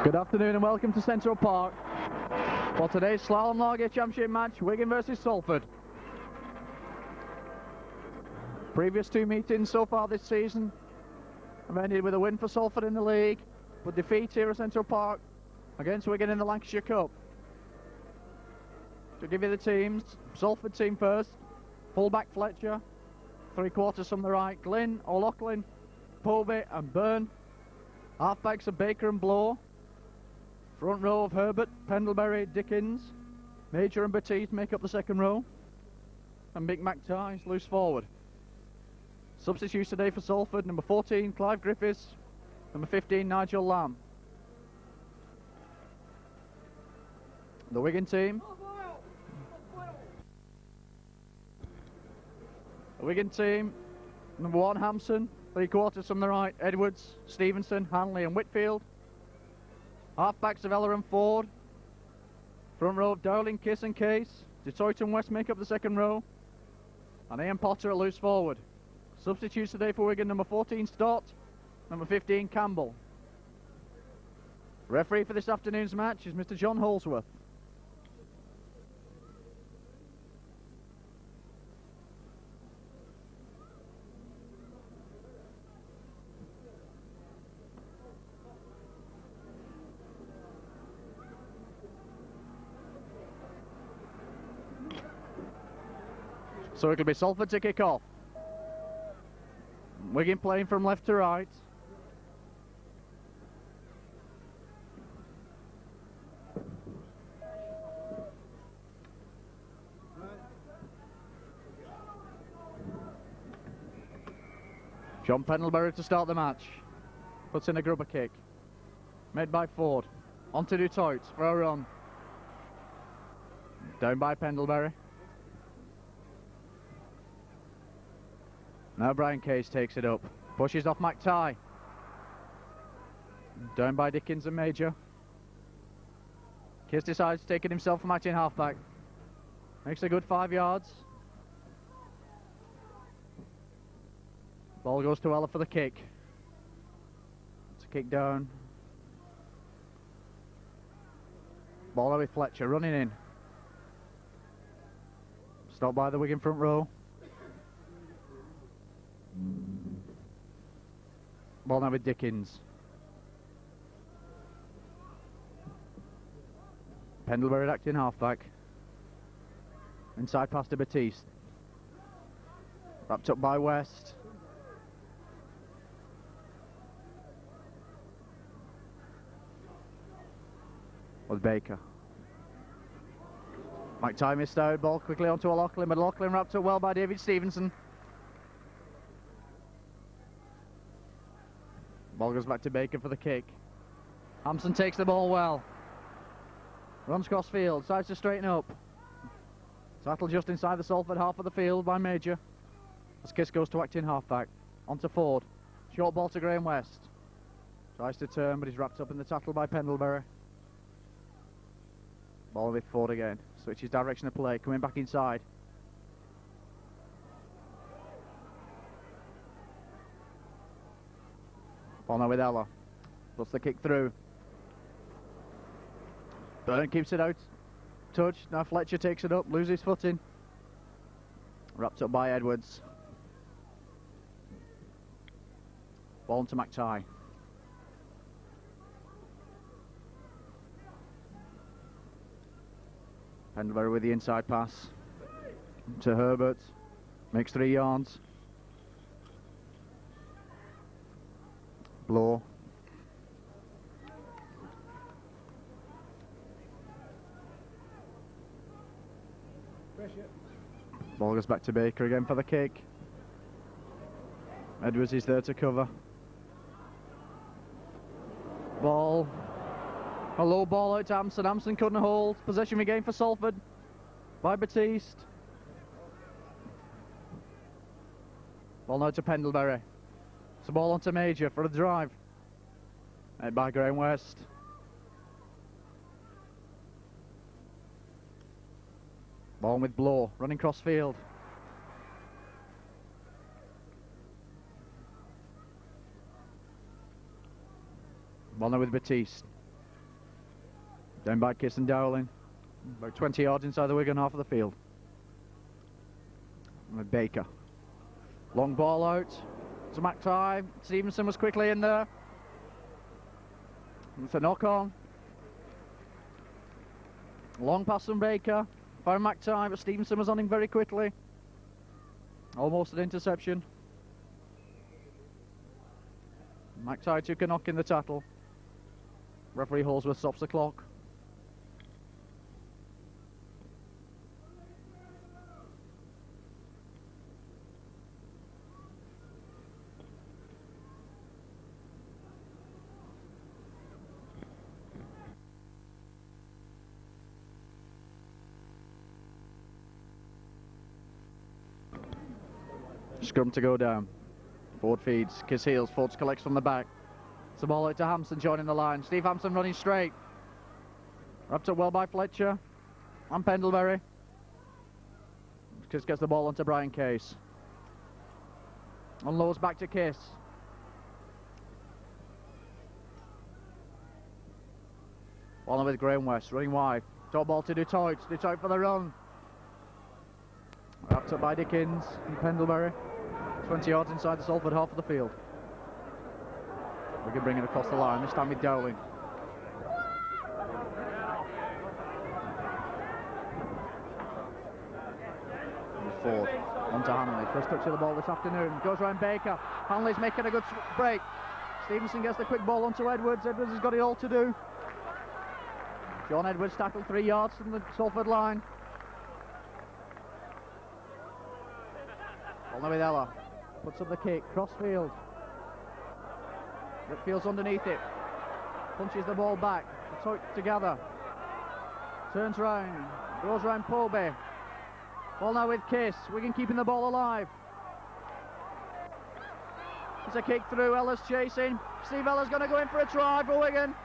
Good afternoon and welcome to Central Park for today's Slalom Lager Championship match, Wigan versus Salford. Previous two meetings so far this season have ended with a win for Salford in the league, but defeat here at Central Park against Wigan in the Lancashire Cup. To give you the teams, Salford team first, fullback Fletcher, three quarters from the right, Glynn, O'Loughlin, Povey and Byrne. Halfbacks are Baker and Blow. Front row of Herbert, Pendlebury, Dickens, Major and Batiste make up the second row, and Mick McTighe is loose forward. Substitutes today for Salford: number 14 Clive Griffiths, number 15 Nigel Lamb. The Wigan team. The Wigan team, number 1 Hampson, three quarters from the right, Edwards, Stevenson, Hanley and Whitfield. Halfbacks of Eller and Ford. Front row of Dowling, Kiss and Case. Detroit and West make up the second row. And Ian Potter at loose forward. Substitutes today for Wigan: number 14 Stott, number 15 Campbell. Referee for this afternoon's match is Mr. John Holsworth. So it'll be Salford to kick off. Wigan playing from left to right. John Pendlebury to start the match. Puts in a grubber kick. Made by Ford. On to Detroit for a run. Down by Pendlebury. Now Brian Case takes it up. Pushes off McTighe. Down by Dickens and Major. Case decides to take it himself from acting halfback. Makes a good 5 yards. Ball goes to Eller for the kick. It's a kick down. Ball with Fletcher running in. Stopped by the Wigan front row. Ball now with Dickens. Pendlebury acting halfback. Inside pass to Batiste. Wrapped up by West. With Baker. McTighe missed out. Ball quickly onto O'Loughlin, but O'Loughlin wrapped up well by David Stevenson. Ball goes back to Baker for the kick. Hampson takes the ball well. Runs cross field, decides to straighten up. Sattled just inside the Salford half of the field by Major. As Kiss goes to acting halfback. On to Ford. Short ball to Graham West. Tries to turn, but he's wrapped up in the tackle by Pendlebury. Ball with Ford again. Switches direction of play, coming back inside. Ball now with Eller. Puts the kick through. Byrne keeps it out. Touch. Now Fletcher takes it up. Loses footing. Wrapped up by Edwards. Ball on to McTighe. Pendlebury with the inside pass. To Herbert. Makes 3 yards. Blow. Ball goes back to Baker again for the kick. Edwards is there to cover. Ball. A low ball out to Hampson. Hampson couldn't hold. Possession regained for Salford by Batiste. Ball now to Pendlebury. It's a ball onto Major for a drive. Made by Graham West. Ball with Blow, running cross field. Ball now with Batiste. Down by Kiss and Dowling. About 20 yards inside the Wigan half of the field. With Baker. Long ball out. It's a McTighe. Stevenson was quickly in there. It's a knock on. Long pass from Baker. Found McTighe, but Stevenson was on him very quickly. Almost an interception. McTighe took a knock in the tackle. Referee Holsworth stops the clock. Scrum to go down. Ford feeds, Kiss heels, Ford collects from the back. It's the ball out to Hampson joining the line. Steve Hampson running straight. Wrapped up well by Fletcher and Pendlebury. Kiss gets the ball onto Brian Case. Unloads back to Kiss. Ball with Graham West, running wide. Top ball to Dutoit. Dutoit for the run. Wrapped up by Dickens and Pendlebury. 20 yards inside the Salford half of the field. We can bring it across the line, this time with Dowling. Ford, on to Hanley. First touch of the ball this afternoon. Goes around Baker. Hanley's making a good break. Stevenson gets the quick ball onto Edwards. Edwards has got it all to do. John Edwards tackled 3 yards from the Salford line. Ball now with Ella. Puts up the kick, crossfield. Whitfield's underneath it. Punches the ball back. The together. Turns round. Goes round Polby. Ball now with Kiss. Wigan keeping the ball alive. It's a kick through. Ella's chasing. Steve Ella's going to go in for a try for Wigan.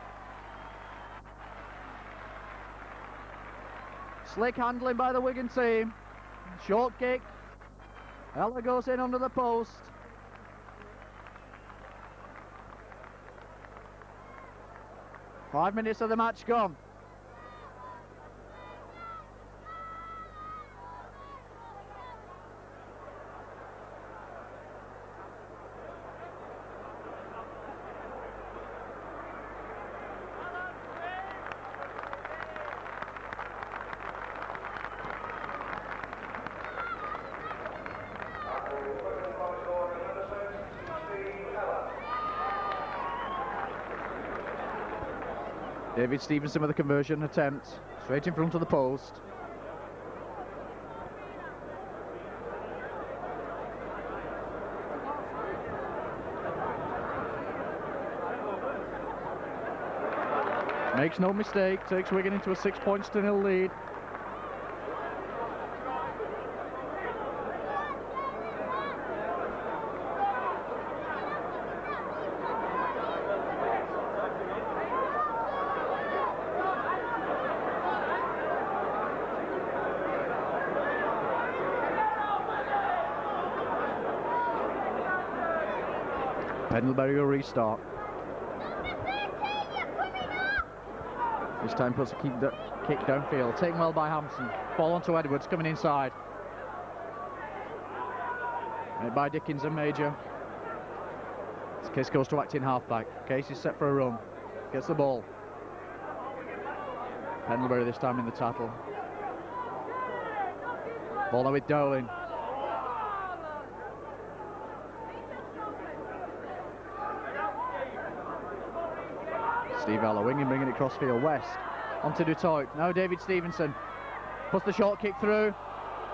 Slick handling by the Wigan team. Short kick. Ella goes in under the post. Five minutes of the match gone. David Stevenson with a conversion attempt, straight in front of the post. Makes no mistake, takes Wigan into a 6-0 lead. Pendlebury will restart. This time puts a kick downfield, taken well by Hampson. Ball onto Edwards, coming inside. Made by Dickens and Major. This Case goes to acting halfback. Case is set for a run. Gets the ball. Pendlebury this time in the tackle. Ball now with Dowling. Steve Ella winging, bringing it crossfield. West onto Dutoit. Now David Stevenson puts the short kick through.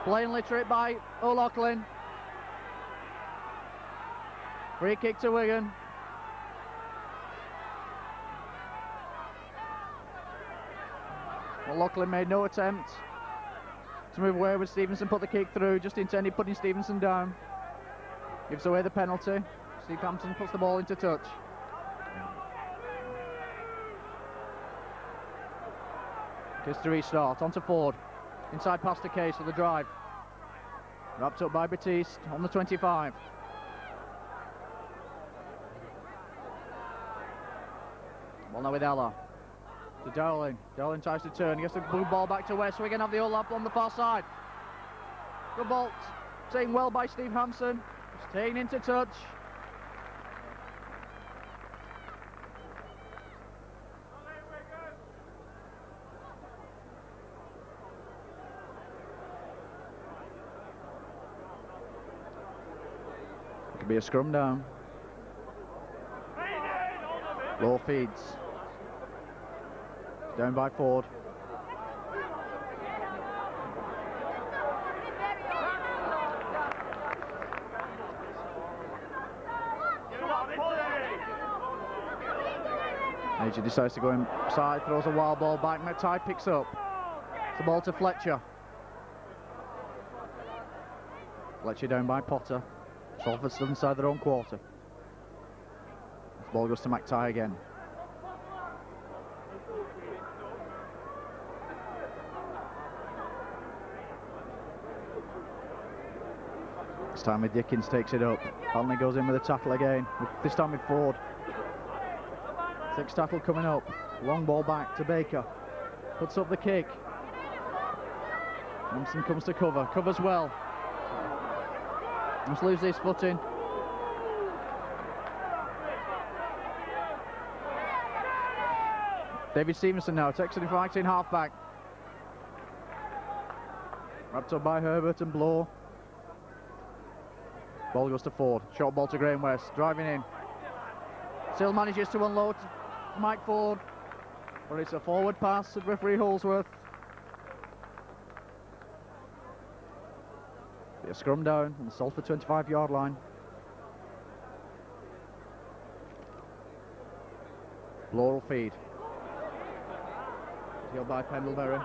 Plainly tripped by O'Loughlin. Free kick to Wigan. O'Loughlin made no attempt to move away with Stevenson. Put the kick through, just intended putting Stevenson down. Gives away the penalty. Steve Hampson puts the ball into touch. Case to restart, onto Ford. Inside pass to Case for the drive. Wrapped up by Batiste on the 25. Ball now with Ella. To Dowling. Dowling tries to turn. Gets the blue ball back to West. Wigan have the overlap on the far side. Good ball. Taken well by Steve Hampson. Staying into touch. It could be a scrum down. Low feeds. Down by Ford. Major decides to go inside, throws a wild ball back. McTighe picks up. It's the ball to Fletcher. Fletcher down by Potter. Salford still inside their own quarter. This ball goes to McTighe again. This time with Dickens takes it up. Hanley goes in with a tackle again. This time with Ford. Sixth tackle coming up. Long ball back to Baker. Puts up the kick. Hampson comes to cover. Covers well. Must lose his footing. David Stevenson now takes it in for acting halfback. Wrapped up by Herbert and Blow. Ball goes to Ford. Short ball to Graham West. Driving in. Still manages to unload Mike Ford. But it's a forward pass to referee Holsworth. Be a scrum down on the Salford 25-yard line. Blow will feed. Healed by Pendlebury.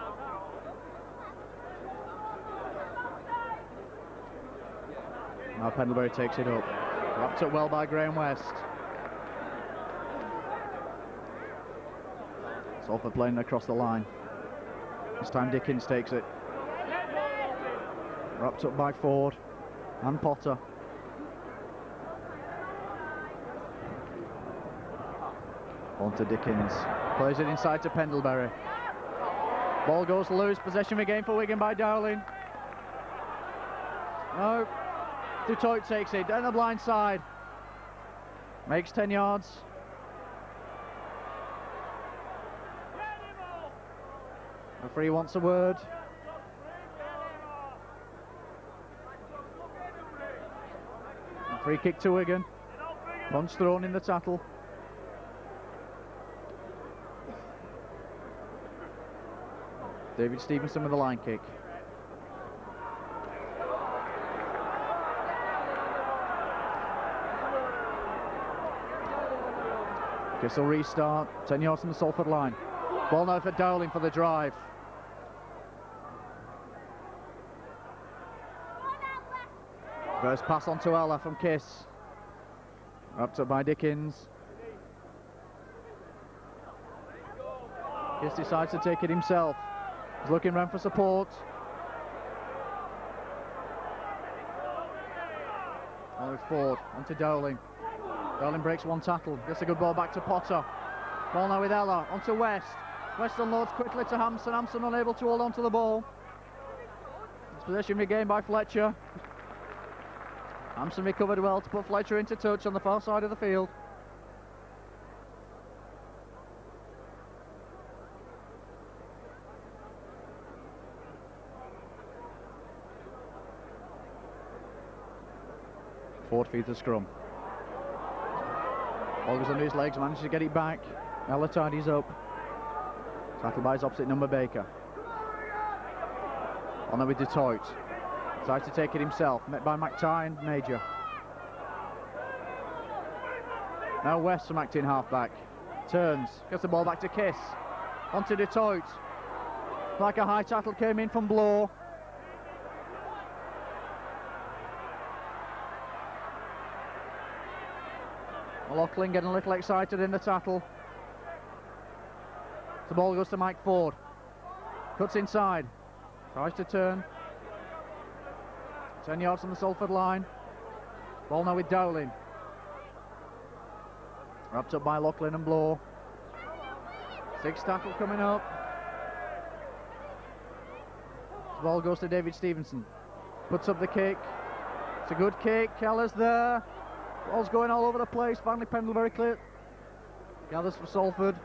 Now Pendlebury takes it up. Wrapped up well by Graham West. Salford playing across the line. This time Dickens takes it. Wrapped up by Ford and Potter. On to Dickens. Plays it inside to Pendlebury. Ball goes loose. Possession again for Wigan by Dowling. No. Dutoit takes it down the blind side. Makes 10 yards. Referee wants a word. Free kick to Wigan. Punch thrown in the tackle. David Stevenson with the line kick. Kissel restart. 10 yards from the Salford line. Ball now for Dowling for the drive. First pass on to Ella from Kiss. Wrapped up by Dickens. Kiss decides to take it himself. He's looking round for support. Now with Ford, onto Dowling. Dowling breaks one tackle. Gets a good ball back to Potter. Ball now with Ella, onto West. West unloads quickly to Hampson. Hampson unable to hold on to the ball. It's possession regained by Fletcher. Hampson recovered well to put Fletcher into touch on the far side of the field. Ford feeds the scrum. Ball goes under his legs, manages to get it back. Ella tidies up. Tackled by his opposite number, Baker. On there with Dutoit. Tries to take it himself, met by McTighe and Major. Now West from acting halfback. Turns, gets the ball back to Kiss. Onto Dutoit. Like a high tackle came in from Blow. O'Loughlin getting a little excited in the tackle. The ball goes to Mike Ford. Cuts inside. Tries to turn. 10 yards from the Salford line. Ball now with Dowling. Wrapped up by O'Loughlin and Blow. Sixth tackle coming up. The ball goes to David Stevenson. Puts up the kick. It's a good kick. Keller's there. Ball's going all over the place. Finally Pendlebury clear. Gathers for Salford.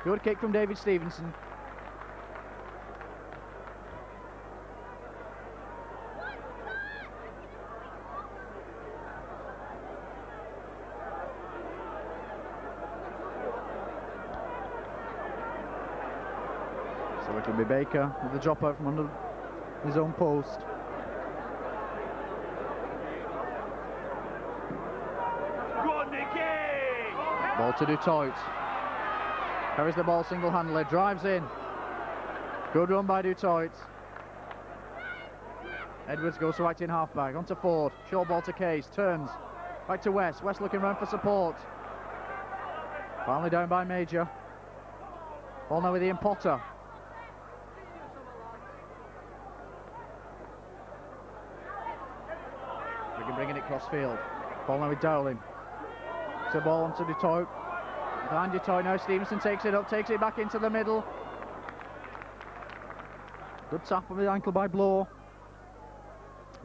Good kick from David Stevenson. So it'll be Baker with the drop out from under his own post. Ball to Dutoit. Carries the ball single-handedly, drives in. Good run by Dutoit. Edwards goes to acting halfback, onto Ford. Short ball to Case, turns. Back to West. West looking round for support. Finally down by Major. Ball now with Ian Potter. Wigan bringing it cross field. Ball now with Dowling. It's a ball onto Dutoit. Behind Dutoit now, Stevenson takes it up, takes it back into the middle. Good tap on the ankle by Blow.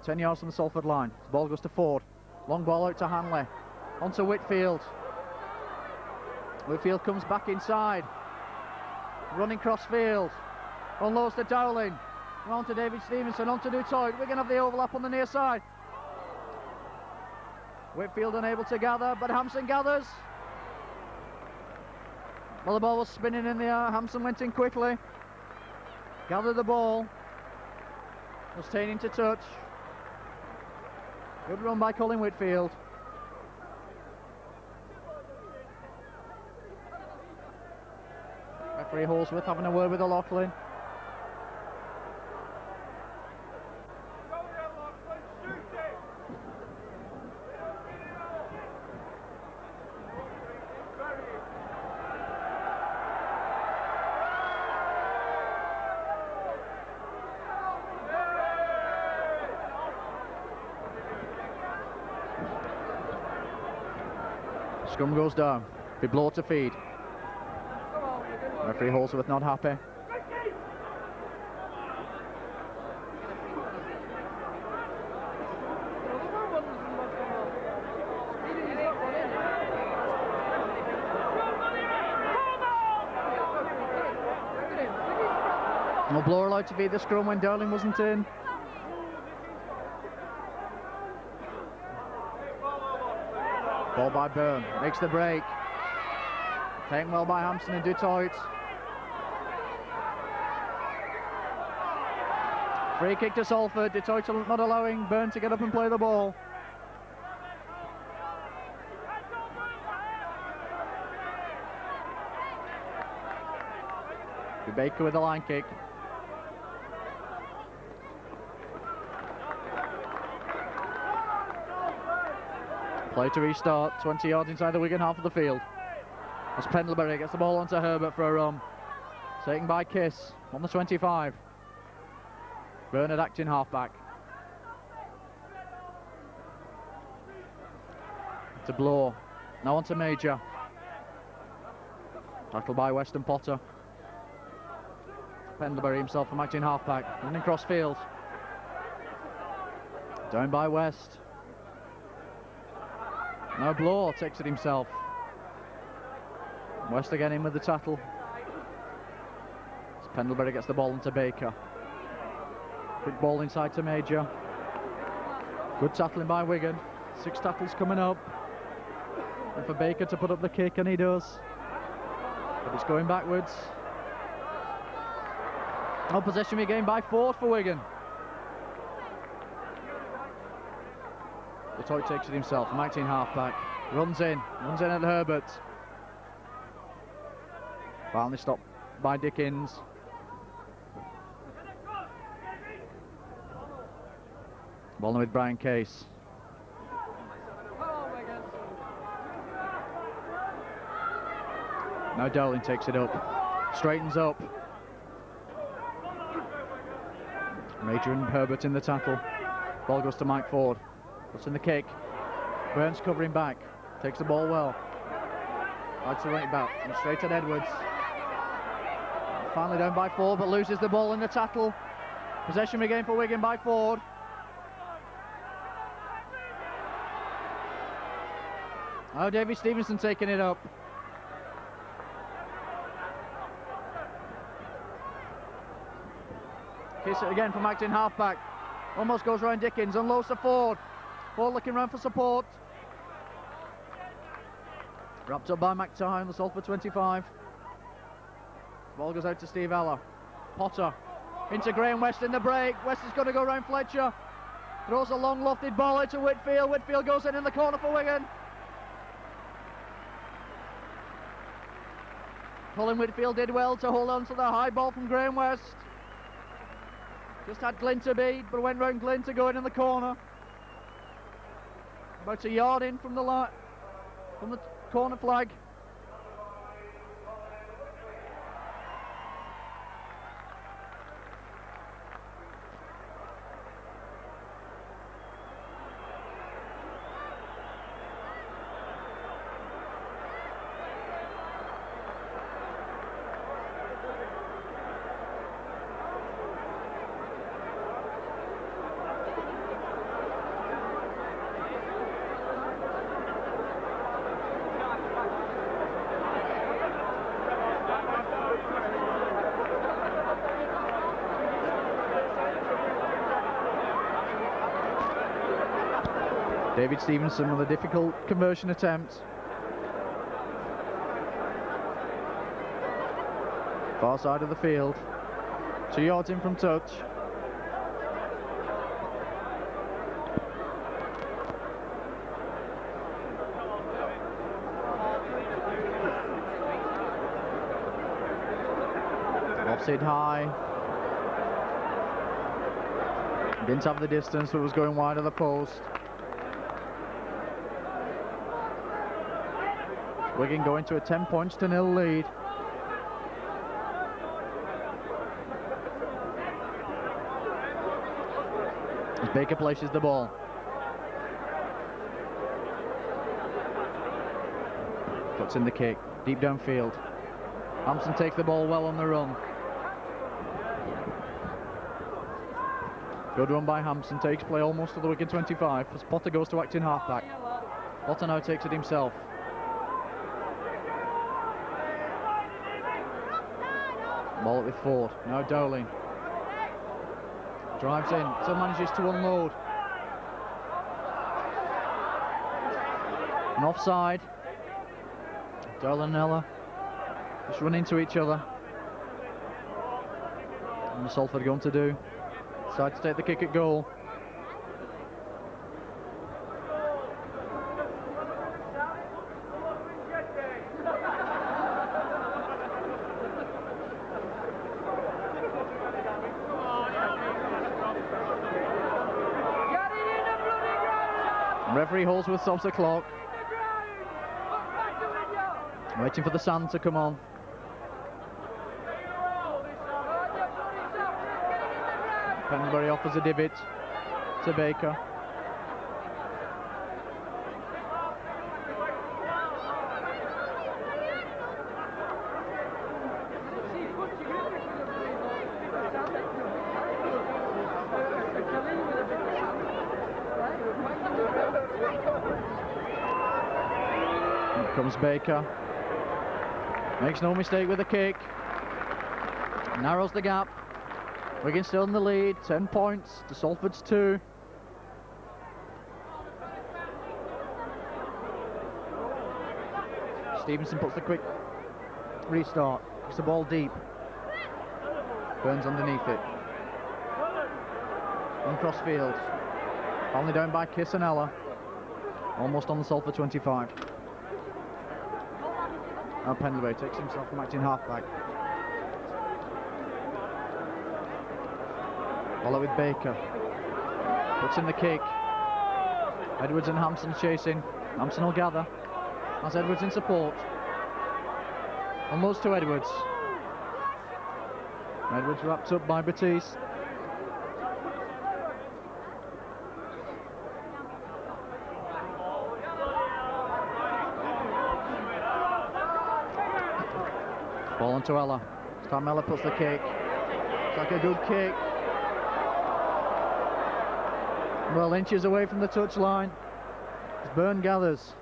10 yards from the Salford line. The ball goes to Ford. Long ball out to Hanley. Onto Whitfield. Whitfield comes back inside. Running cross field. Unloads to Dowling. On to David Stevenson, on to Dutoit. We're going to have the overlap on the near side. Whitfield unable to gather, but Hampson gathers. Well, the ball was spinning in the air. Hampson went in quickly. Gathered the ball. Was taken into touch. Good run by Colin Whitfield. Referee Holsworth having a word with O'Loughlin. Scrum goes down. Be Blow to feed. Referee Holsworth not happy. No Blow allowed to feed the scrum when Dowling wasn't in. Ball by Byrne, makes the break. Taken well by Hampson and Dutoit. Free kick to Salford. Dutoit not allowing Byrne to get up and play the ball. Baker with the line kick. Play to restart, 20 yards inside the Wigan half of the field. As Pendlebury gets the ball onto Herbert for a run. Taken by Kiss on the 25. Bernard acting halfback. To Blow. Now on to Major. Tackled by Weston Potter. Pendlebury himself from acting halfback. Running cross field. Down by West. Now Blow takes it himself. West again in with the tackle. As Pendlebury gets the ball into Baker. Quick ball inside to Major. Good tackling by Wigan. 6 tackles coming up. And for Baker to put up the kick, and he does. But it's going backwards. Now possession regained by Ford for Wigan. Dutoit takes it himself, 19 halfback. Runs in at Herbert. Finally stopped by Dickens. Ball with Brian Case. Now Dowling takes it up. Straightens up. Major and Herbert in the tackle. Ball goes to Mike Ford. Puts in the kick. Burns covering back. Takes the ball well. Right to run it back, and straight at Edwards. Finally down by Ford, but loses the ball in the tackle. Possession again for Wigan by Ford. Oh, David Stevenson taking it up. Kiss it again from acting halfback. Almost goes round Dickens, unloads to Ford. Ford looking round for support. Wrapped up by McTighe on the Salford 25. Ball goes out to Steve Eller. Potter into Graham West in the break. West is going to go round Fletcher. Throws a long lofted ball out to Whitfield. Whitfield goes in the corner for Wigan. Colin Whitfield did well to hold on to the high ball from Graham West. Just had Glynn to beat, but went round Glynn to go in the corner. About a yard in from the corner flag. David Stevenson with a difficult conversion attempt. Far side of the field. 2 yards in from touch. Offside high. Didn't have the distance, but was going wide of the post. Wigan going to a 10 points to 0 lead. As Baker places the ball. Puts in the kick, deep downfield. Hampson takes the ball well on the run. Good run by Hampson, takes play almost to the Wigan 25 as Potter goes to acting halfback. Potter now takes it himself. Ball with Ford, now Dowling. Drives in, still manages to unload. And offside. Dowling and Ella just run into each other. And the Salford going to do. Decide to take the kick at goal. Referee holds with stops the clock. Waiting for the sand to come on. Pendlebury offers a divot to Baker. Here comes Baker. Makes no mistake with the kick. Narrows the gap. Wigan still in the lead, 10 points to Salford's 2. Stevenson puts the quick restart, puts the ball deep. Burns underneath it. On crossfield. Finally down by Kissanella. Almost on the Salford 25. Now Pendlebury takes himself from acting halfback. Ball out with Baker. Puts in the kick. Edwards and Hampson chasing. Hampson will gather. Has Edwards in support. Unloads to Edwards. Edwards wrapped up by Batiste. Ball onto Ella. This time Ella puts the kick. It's like a good kick. Well, inches away from the touchline. As Byrne gathers.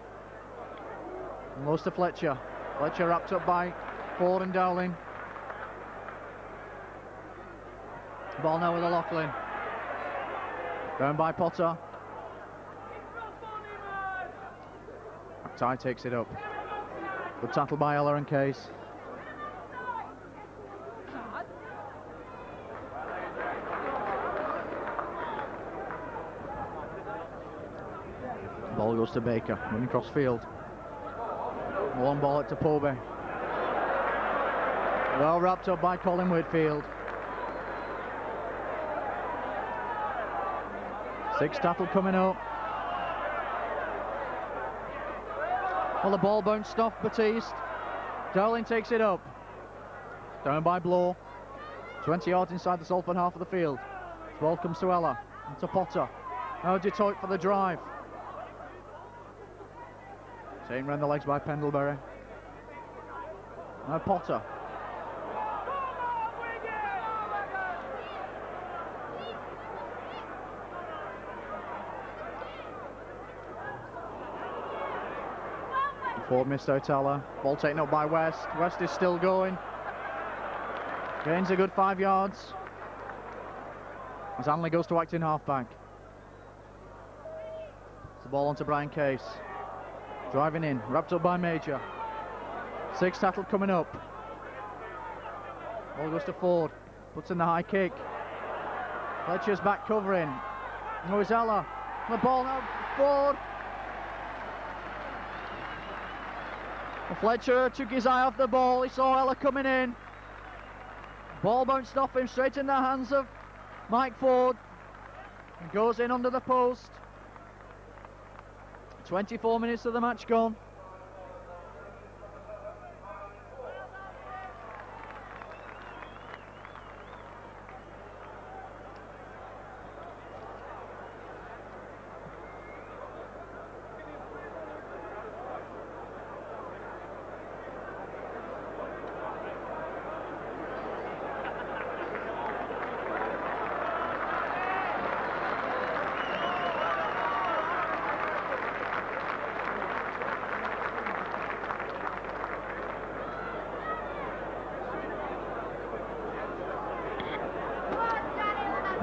And lows to Fletcher. Fletcher wrapped up by Ford and Dowling. Ball now with O'Loughlin. Down by Potter. Ty takes it up. Good tackle by Ella and Case. Ball goes to Baker, running across field. Long ball out to Povey. Well wrapped up by Colin Whitfield. 6 tackle coming up. Well, the ball bounced off Batiste. Dowling takes it up. Down by Blow. 20 yards inside the Salford half of the field. The ball comes to Ella and to Potter. Now Detroit for the drive. Taken round the legs by Pendlebury. Now Potter. Ford missed out Ella. Ball taken up by West. West is still going. Gains a good 5 yards. As Hanley goes to acting halfback. It's the ball onto Brian Case. Driving in, wrapped up by Major. 6 tackle coming up. Ball goes to Ford. Puts in the high kick. Fletcher's back covering. No, it's Ella. The ball now, Ford. Fletcher took his eye off the ball. He saw Ella coming in. Ball bounced off him straight in the hands of Mike Ford. And goes in under the post. 24 minutes of the match gone.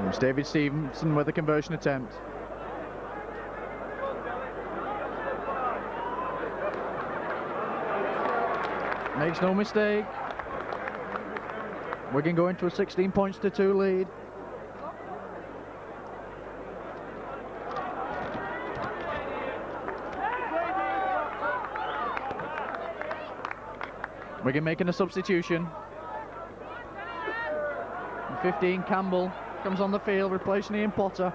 It's David Stevenson with a conversion attempt. Makes no mistake. Wigan going to a 16 points to 2 lead. Wigan making a substitution. 15 Campbell comes on the field, replacing Ian Potter.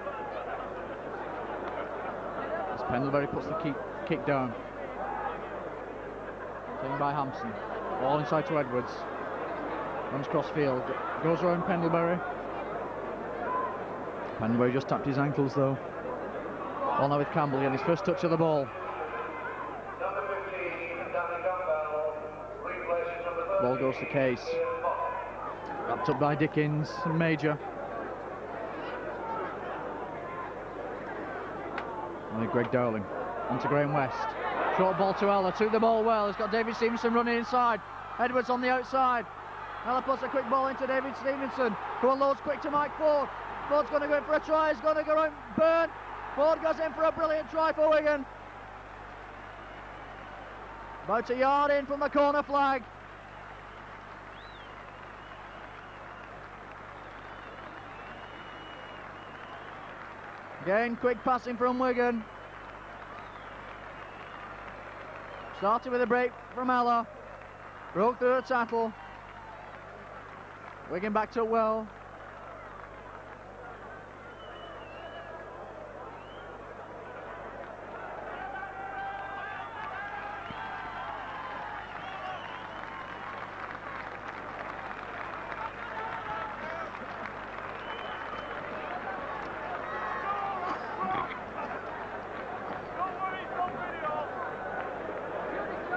As Pendlebury puts the kick down. Taken by Hampson. Ball inside to Edwards. Runs cross field. Goes around Pendlebury. Pendlebury just tapped his ankles though. Ball now with Campbell getting his first touch of the ball. Ball goes to Case. Wrapped up by Dickens and Major. And Greg Dowling onto Graham West. Short ball to Ella, took the ball well. He's got David Stevenson running inside. Edwards on the outside. Ella puts a quick ball into David Stevenson, who unloads quick to Mike Ford. Ford's going to go in for a try. He's going to go around Byrne. Ford goes in for a brilliant try for Wigan. About a yard in from the corner flag. Again, quick passing from Wigan. Started with a break from Ella. Broke through a tackle. Wigan backed up well.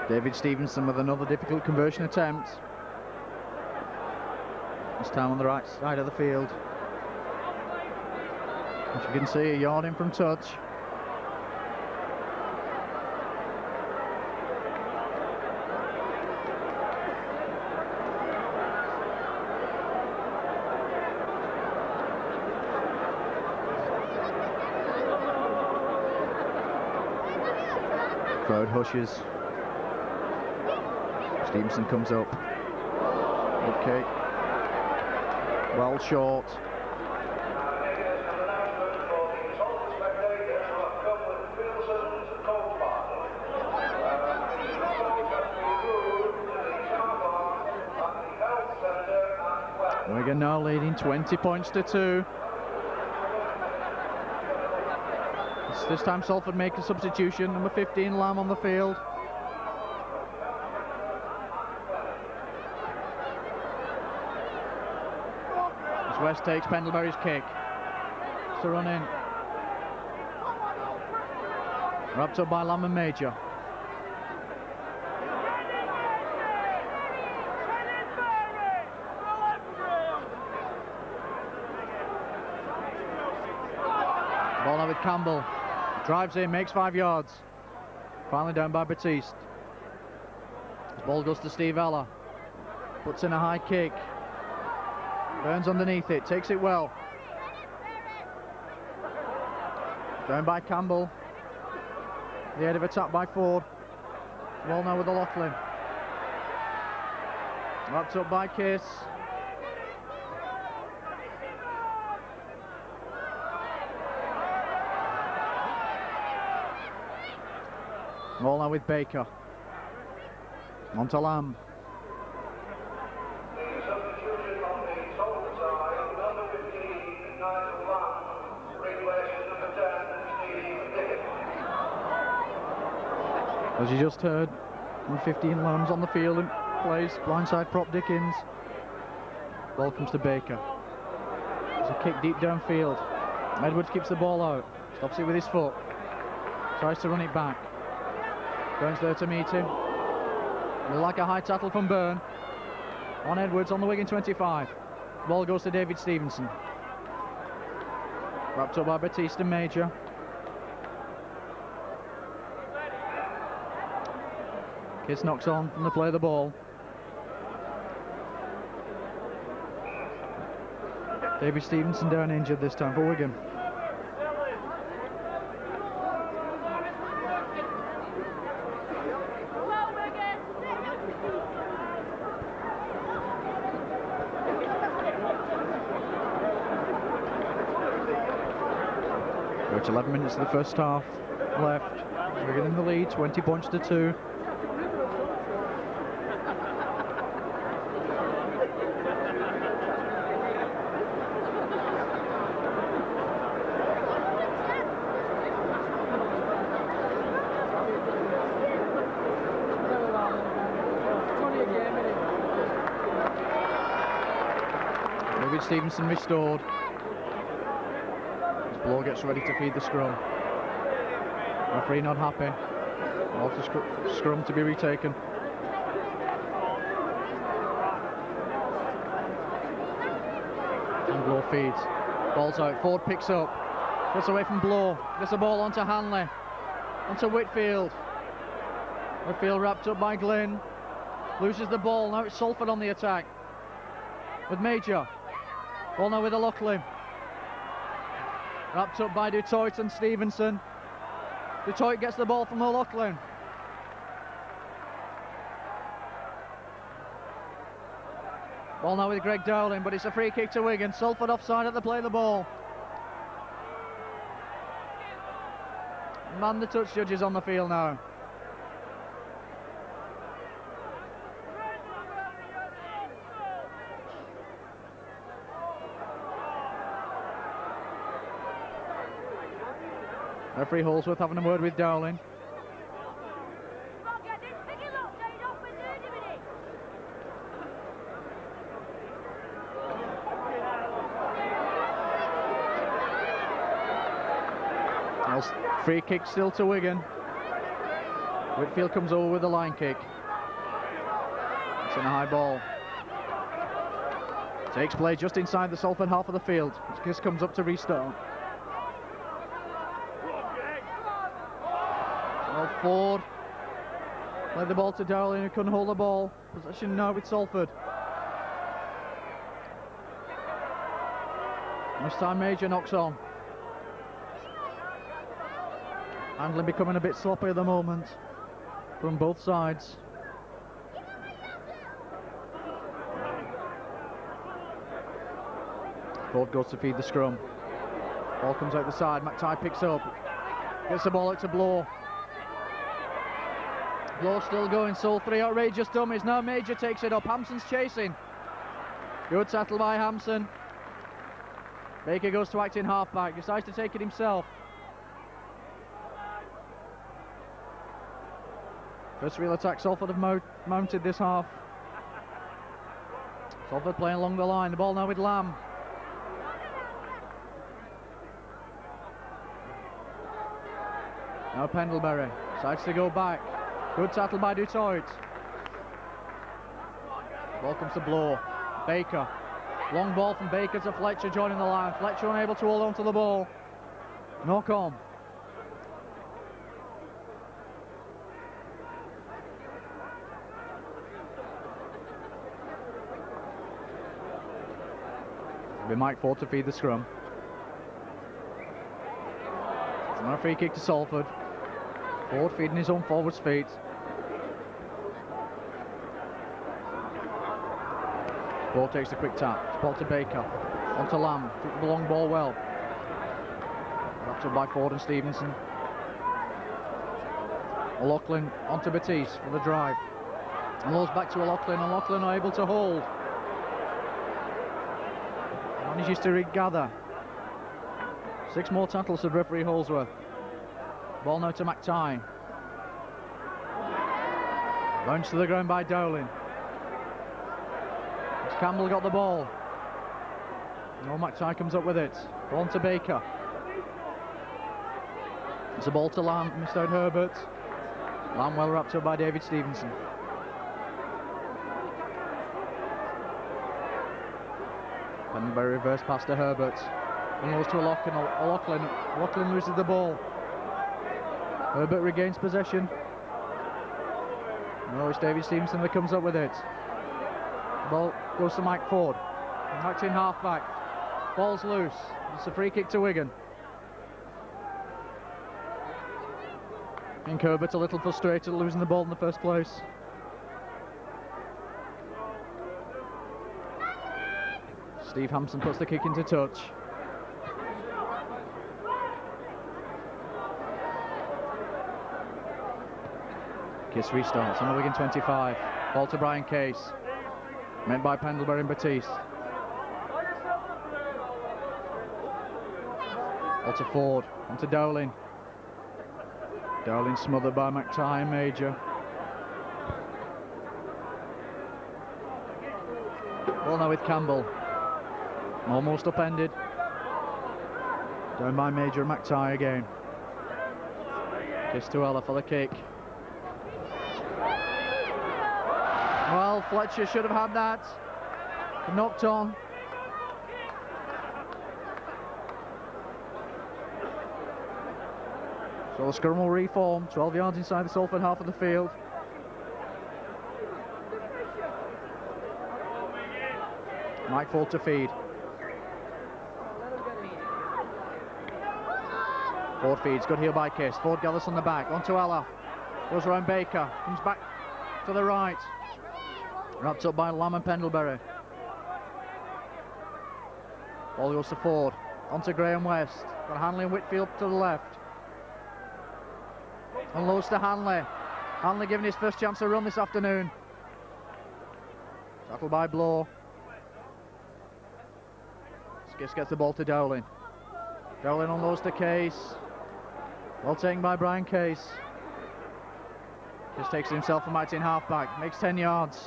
David Stevenson with another difficult conversion attempt. This time on the right side of the field. As you can see, a yard in from touch. Crowd hushes. Stevenson comes up. Okay. Well short. Wigan now leading 20 points to 2. This time Salford make a substitution. Number 15 Lamb on the field. As West takes Pendlebury's kick. It's a run in. Wrapped up by Lamb and Major. Ball now with Campbell. Drives in, makes 5 yards. Finally down by Batiste. This ball goes to Steve Ella. Puts in a high kick. Burns underneath it, takes it well. Down by Campbell. The head of attack by Ford. Ball now with O'Loughlin. Wrapped up by Case. Ball now with Baker. On to Lamb. As you just heard, 15 Lambs on the field and plays blindside prop Dickens. Ball comes to Baker. There's a kick deep downfield. Edwards keeps the ball out. Stops it with his foot. Tries to run it back. Burns there to meet him. Look like a high tackle from Byrne. On Edwards on the Wigan 25. Ball goes to David Stevenson. Wrapped up by Batiste and Major. Kiss knocks on from the play of the ball. David Stevenson down injured this time for Wigan. We're at 11 minutes of the first half left. Wigan in the lead, 20 points to 2. David Stevenson restored. Blow gets ready to feed the scrum. Referee not happy. Scrum to be retaken. And Blow feeds. Ball's out. Ford picks up. Gets away from Blow. Gets the ball onto Hanley. Onto Whitfield. Whitfield wrapped up by Glynn. Loses the ball. Now it's Salford on the attack. With Major. Ball now with O'Loughlin. Wrapped up by Dutoit and Stevenson. Dutoit gets the ball from O'Loughlin. Ball now with Greg Dowling, but it's a free kick to Wigan. Salford offside at the play of the ball. Man the touch judges on the field now. Referee Holsworth having a word with Dowling. Free kick still to Wigan. Whitfield comes over with a line kick. It's in a high ball. Takes play just inside the Salford half of the field. Kiss comes up to restart. Well, Ford led the ball to Dowling, who couldn't hold the ball. Possession now with Salford. This time Major knocks on. Handling becoming a bit sloppy at the moment from both sides. Ford goes to feed the scrum. Ball comes out the side. McTighe picks up. Gets the ball out to Blow. Blow still going. Sole 3 outrageous dummies. Now Major takes it up. Hampson's chasing. Good tackle by Hampson. Baker goes to act in half-back. Decides to take it himself. First real attack Salford have mounted this half. Salford playing along the line. The ball now with Lamb. Now Pendlebury decides to go back. Good tackle by Dutoit. Ball comes to Blow. Baker. Long ball from Baker to Fletcher joining the line. Fletcher unable to hold on to the ball. Knock on. It'll be Mike Ford to feed the scrum. It's another free kick to Salford. Ford feeding his own forwards feet. Ford takes the quick tap. Ball to Baker. On to Lamb. Took the long ball well. Wrapped up by Ford and Stevenson. O'Loughlin on to Batiste for the drive. And Lowe's back to O'Loughlin. O'Loughlin are able to hold. Manages to regather. 6 more tackles, said referee Holsworth. Ball now to McTighe. Bounced to the ground by Dowling. Campbell got the ball. No, McTighe comes up with it. Ball to Baker. It's a ball to Lamb, missed out Herbert. Lamb well wrapped up by David Stevenson. Pendlebury reverse pass to Herbert. And goes to O'Loughlin. O'Loughlin loses the ball. Herbert regains possession. No, it's David Stevenson that comes up with it. Ball goes to Mike Ford. Back in half-back. Ball's loose. It's a free kick to Wigan. I think Herbert a little frustrated losing the ball in the first place. Steve Hampson puts the kick into touch. Kiss restarts on the Wigan 25. Ball to Brian Case. Met by Pendlebury and Batiste. Ball to Ford. On to Dowling. Dowling smothered by McTighe and Major. Ball now with Campbell. Almost upended. Down by Major and McTighe again. Kiss to Ella for the kick. Well, Fletcher should have had that. Knocked on. So the scrum will reform. 12 yards inside the Salford half of the field. Mike Ford to feed. Ford feeds. Good heel by Kiss. Ford gathers on the back. On to Ella. Goes around Baker. Comes back to the right. Wrapped up by Lamb and Pendlebury. Ball goes to Ford. On to Graham West. Got Hanley and Whitfield to the left. And lows to Hanley. Hanley giving his first chance to run this afternoon. Tackled by Blow. Skiss gets the ball to Dowling. Dowling unloads to Case. Well taken by Brian Case. Just takes it himself and might in half-back. Makes 10 yards.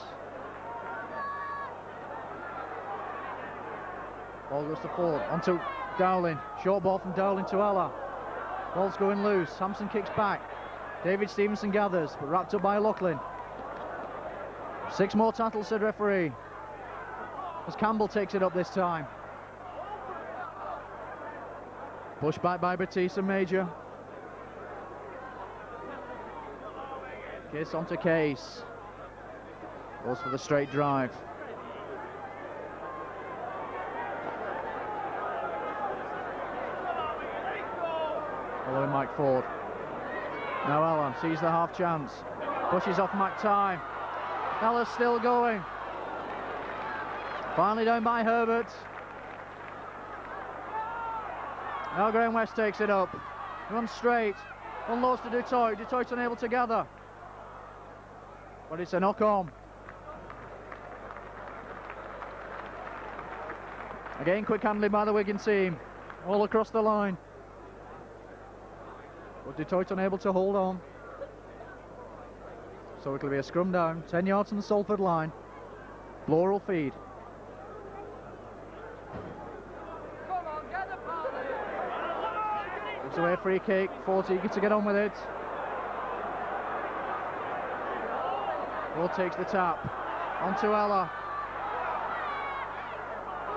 Ball goes to Ford. On to Dowling. Short ball from Dowling to Ella. Ball's going loose. Hampson kicks back. David Stevenson gathers, but wrapped up by O'Loughlin. 6 more tackles, said referee. as Campbell takes it up this time. Pushed back by Batiste and Major. Kiss onto Case. Goes for the straight drive. Following Mike Ford. Now Ella sees the half chance. Pushes off Mac Time. Ella's still going. Finally down by Herbert. Now Graham West takes it up. Runs straight. Unloads to Dutoit. Dutoit's unable to gather. But it's a knock on. Again, quick handling by the Wigan team. All across the line. But Dutoit unable to hold on. So it'll be a scrum down. 10 yards from the Salford line. Bloor will feed. Gives away a free kick. 40 eager to get on with it. Ford takes the tap. On to Ella.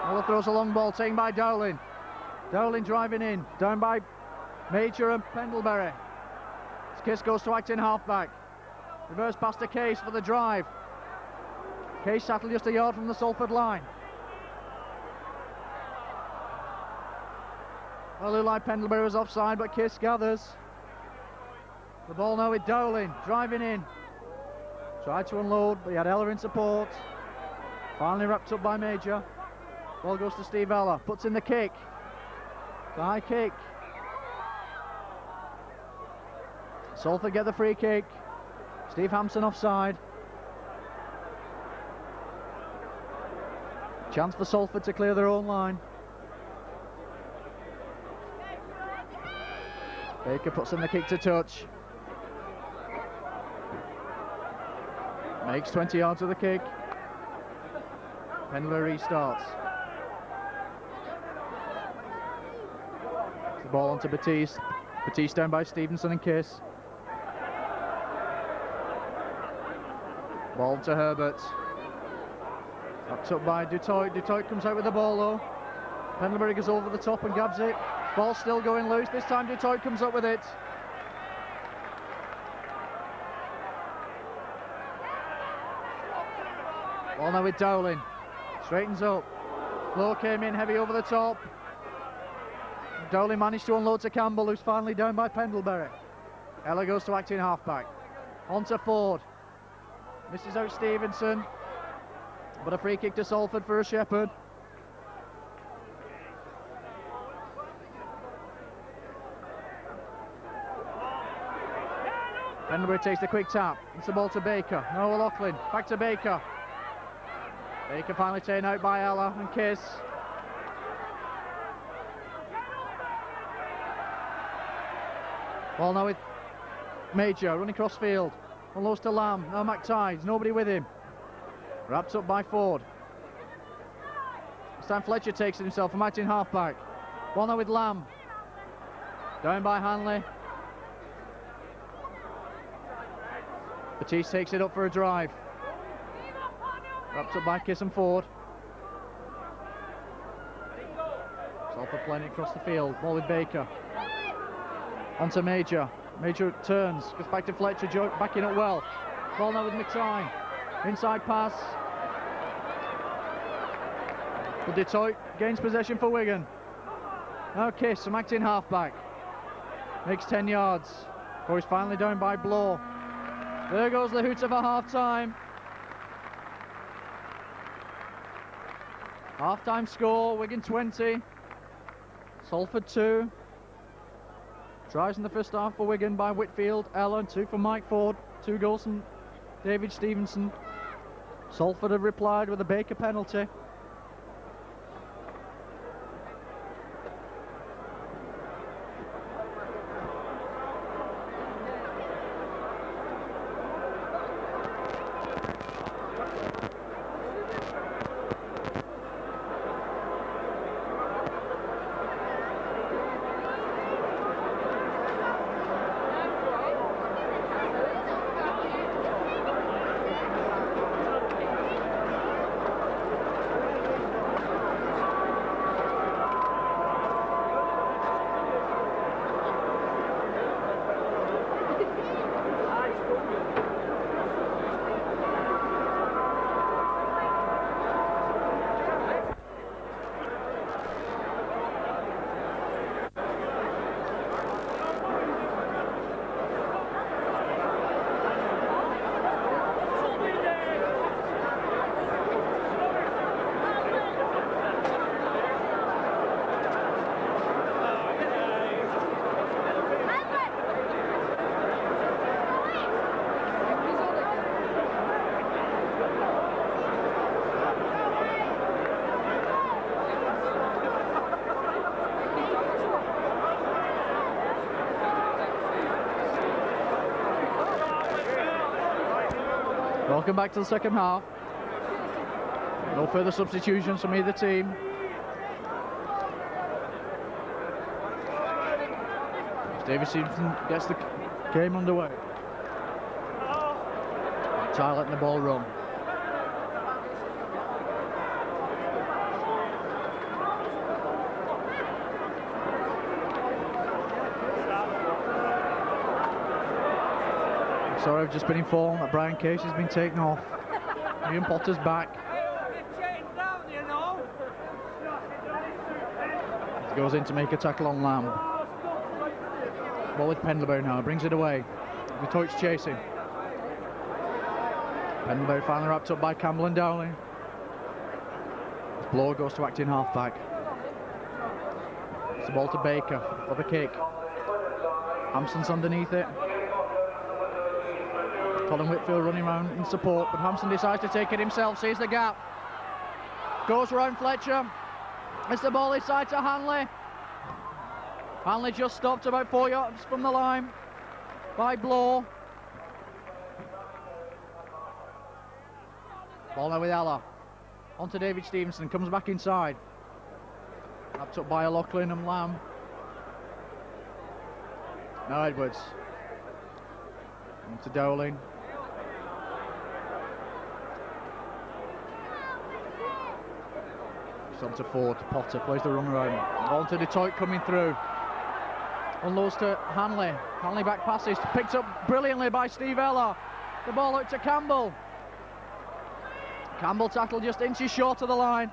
Ella throws a long ball taken by Dowling. Dowling driving in. Down by Major and Pendlebury. Kiss goes to acting halfback. Reverse pass to Case for the drive. Case settled just a yard from the Salford line. Well, looked like Pendlebury was offside, but Kiss gathers. The ball now with Dowling, driving in. Tried to unload, but he had Ella in support. Finally wrapped up by Major. Ball goes to Steve Ella, puts in the kick. The high kick. Salford get the free kick. Steve Hampson offside. Chance for Salford to clear their own line. Baker puts in the kick to touch. Makes 20 yards of the kick. Pendler restarts. The ball onto Batiste. Batiste down by Stevenson and Kiss. Ball to Herbert. Wrapped up by Dutoit. Dutoit comes out with the ball though. Pendlebury goes over the top and grabs it. Ball still going loose. This time Dutoit comes up with it. Ball now with Dowling. Straightens up. Low came in heavy over the top. Dowling managed to unload to Campbell, who's finally down by Pendlebury. Ella goes to acting halfback. On to Ford. Misses out Stevenson. But a free kick to Salford for a Shepherd. Pendlebury takes the quick tap. It's the ball to Baker. Noah Loughlin. Back to Baker. Baker finally taken out by Ella and Kiss. Ball now with Major running cross field. Unloads to Lamb. Now McTighe. Nobody with him. Wrapped up by Ford. Sam Fletcher takes it himself from acting halfback. Ball now with Lamb. Down by Hanley. Batiste takes it up for a drive. Wrapped up by Kiss and Ford. Salford playing it across the field. Ball with Baker. On to Major. Major turns. Goes back to Fletcher. Backing up well. Ball now with McTighe. Inside pass. But Dutoit gains possession for Wigan. Now Kiss from acting halfback. Makes 10 yards. Before he's finally down by Bloor. There goes the hooter for half-time. Half-time score, Wigan 20. Salford 2. Tries in the first half for Wigan by Whitfield, Ella, 2 from Mike Ford. 2 goals from David Stevenson. Salford have replied with a Baker penalty. Welcome back to the second half. No further substitutions from either team. David Stevenson gets the game underway. Ty letting the ball run. Sorry, I've just been informed that Brian Case has been taken off. Ian Potter's back. He goes in to make a tackle on Lamb. Ball with Pendlebury now, brings it away. The Toit's chasing. Pendlebury finally wrapped up by Campbell and Dowling. Blow goes to acting half-back. It's the ball to Baker for the kick. Hampson's underneath it. Colin Whitfield running around in support, but Hampson decides to take it himself, sees the gap. Goes around Fletcher. It's the ball inside to Hanley. Hanley just stopped about 4 yards from the line by Blow. Ball now with Ella. On to David Stevenson, comes back inside. Wrapped up by O'Loughlin and Lamb. Now Edwards. On to Dowling. It's on to Ford. Potter plays the run around. On to Detroit coming through. Unloads to Hanley. Hanley back passes. Picked up brilliantly by Steve Ella. The ball out to Campbell. Campbell tackled just inches short of the line.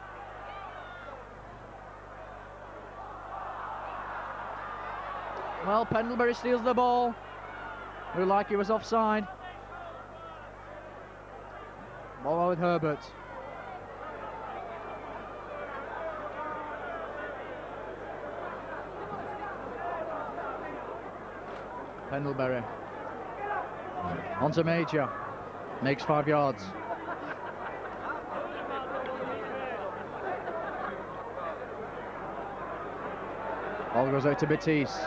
Well, Pendlebury steals the ball. Looked like he was offside. Ball out with Herbert. Pendlebury. On to Major. Makes 5 yards. Ball goes out to Batiste.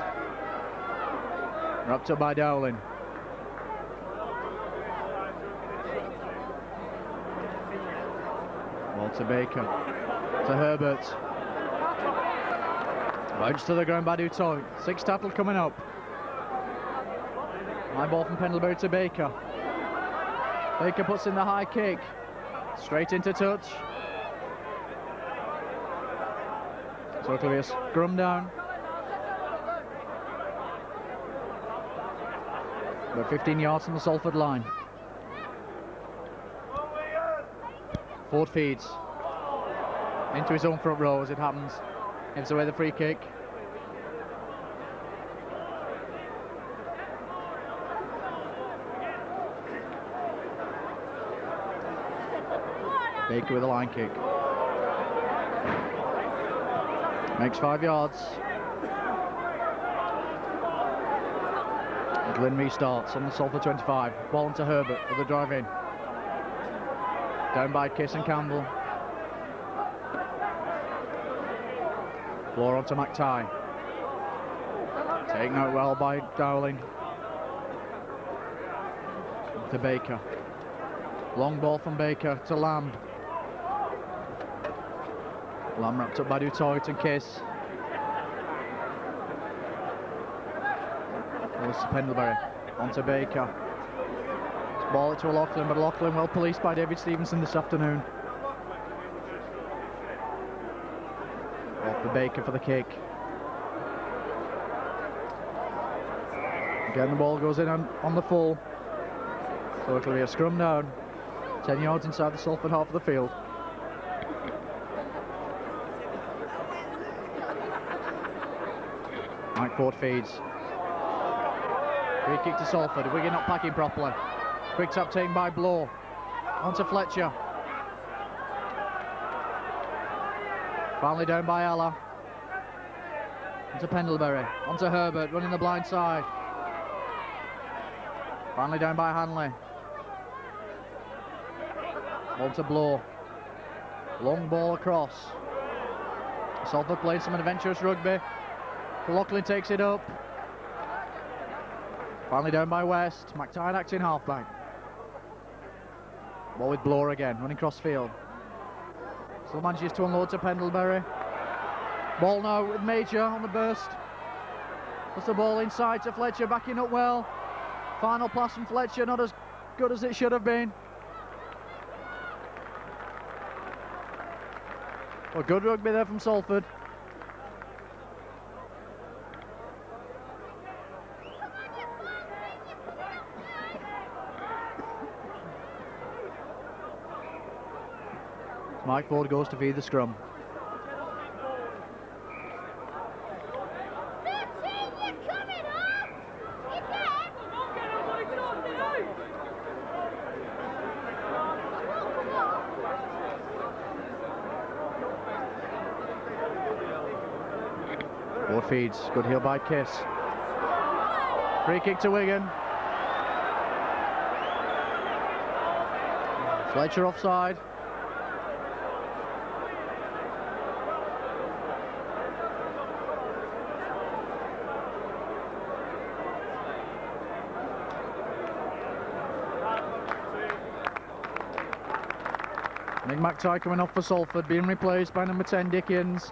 Wrapped up by Dowling. Ball to Baker. To Herbert. Bounce to the ground by Dutoit. 6 tackle coming up. High ball from Pendlebury to Baker. Baker puts in the high kick. Straight into touch. So it'll be a scrum down. About 15 yards from the Salford line. Ford feeds. Into his own front row as it happens. Gives away the free kick. Baker with a line kick. Makes 5 yards. Glyn restarts on the Salford 25. Ball into Herbert for the drive in. Down by Kiss and Campbell. Floor onto McTighe. Taken out well by Dowling. To Baker. Long ball from Baker to Lamb. Lamb wrapped up by Dutoit and Kiss. Goes to Pendlebury. On to Baker. Ball it to O'Loughlin, but O'Loughlin well policed by David Stevenson this afternoon. Off to Baker for the kick. Again the ball goes in on the full. So it'll be a scrum down. 10 yards inside the Salford half of the field. Mike Ford feeds. Free kick to Salford. Wigan not packing properly. Quick tap taken by Blow. On to Fletcher. Finally down by Ella. On to Pendlebury. On to Herbert, running the blind side. Finally down by Hanley. On to Blow. Long ball across. Salford playing some adventurous rugby. O'Loughlin takes it up. Finally down by West. McTighe acting halfback. Ball with Bloor again, running cross field. Still manages to unload to Pendlebury. Ball now with Major on the burst. Puts the ball inside to Fletcher, backing up well. Final pass from Fletcher, not as good as it should have been. Well, good rugby there from Salford. Mike Ford goes to feed the scrum. Ford feeds, good heel by Kiss. Free kick to Wigan. Fletcher offside. Nick McTighe coming off for Salford, being replaced by number 10 Dickens.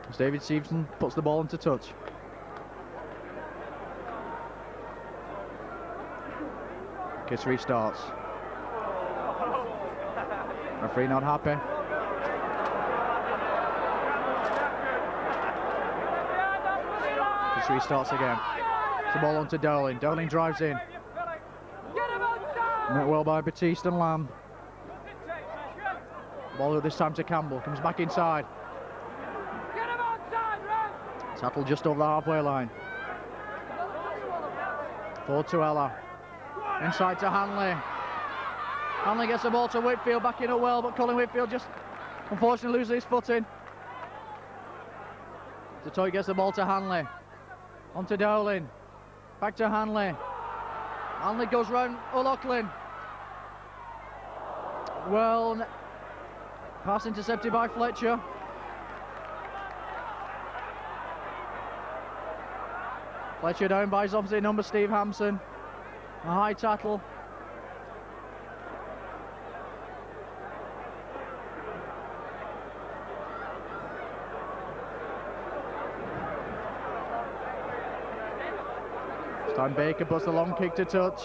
As David Stevenson puts the ball into touch. Kiss restarts. Referee not happy. Kiss restarts again. It's the ball onto Dowling. Dowling drives in. Met well by Batiste and Lamb. Ball this time to Campbell. Comes back inside. Tattle just over the halfway line. Forward to Ella. Inside to Hanley. Hanley gets the ball to Whitfield, backing up well, but Colin Whitfield just unfortunately loses his footing. Toy gets the ball to Hanley. On to Dowling. Back to Hanley. Hanley goes round O'Loughlin. Well, pass intercepted by Fletcher. Fletcher down by his opposite number, Steve Hampson. A high tackle. This time Baker puts the long kick to touch.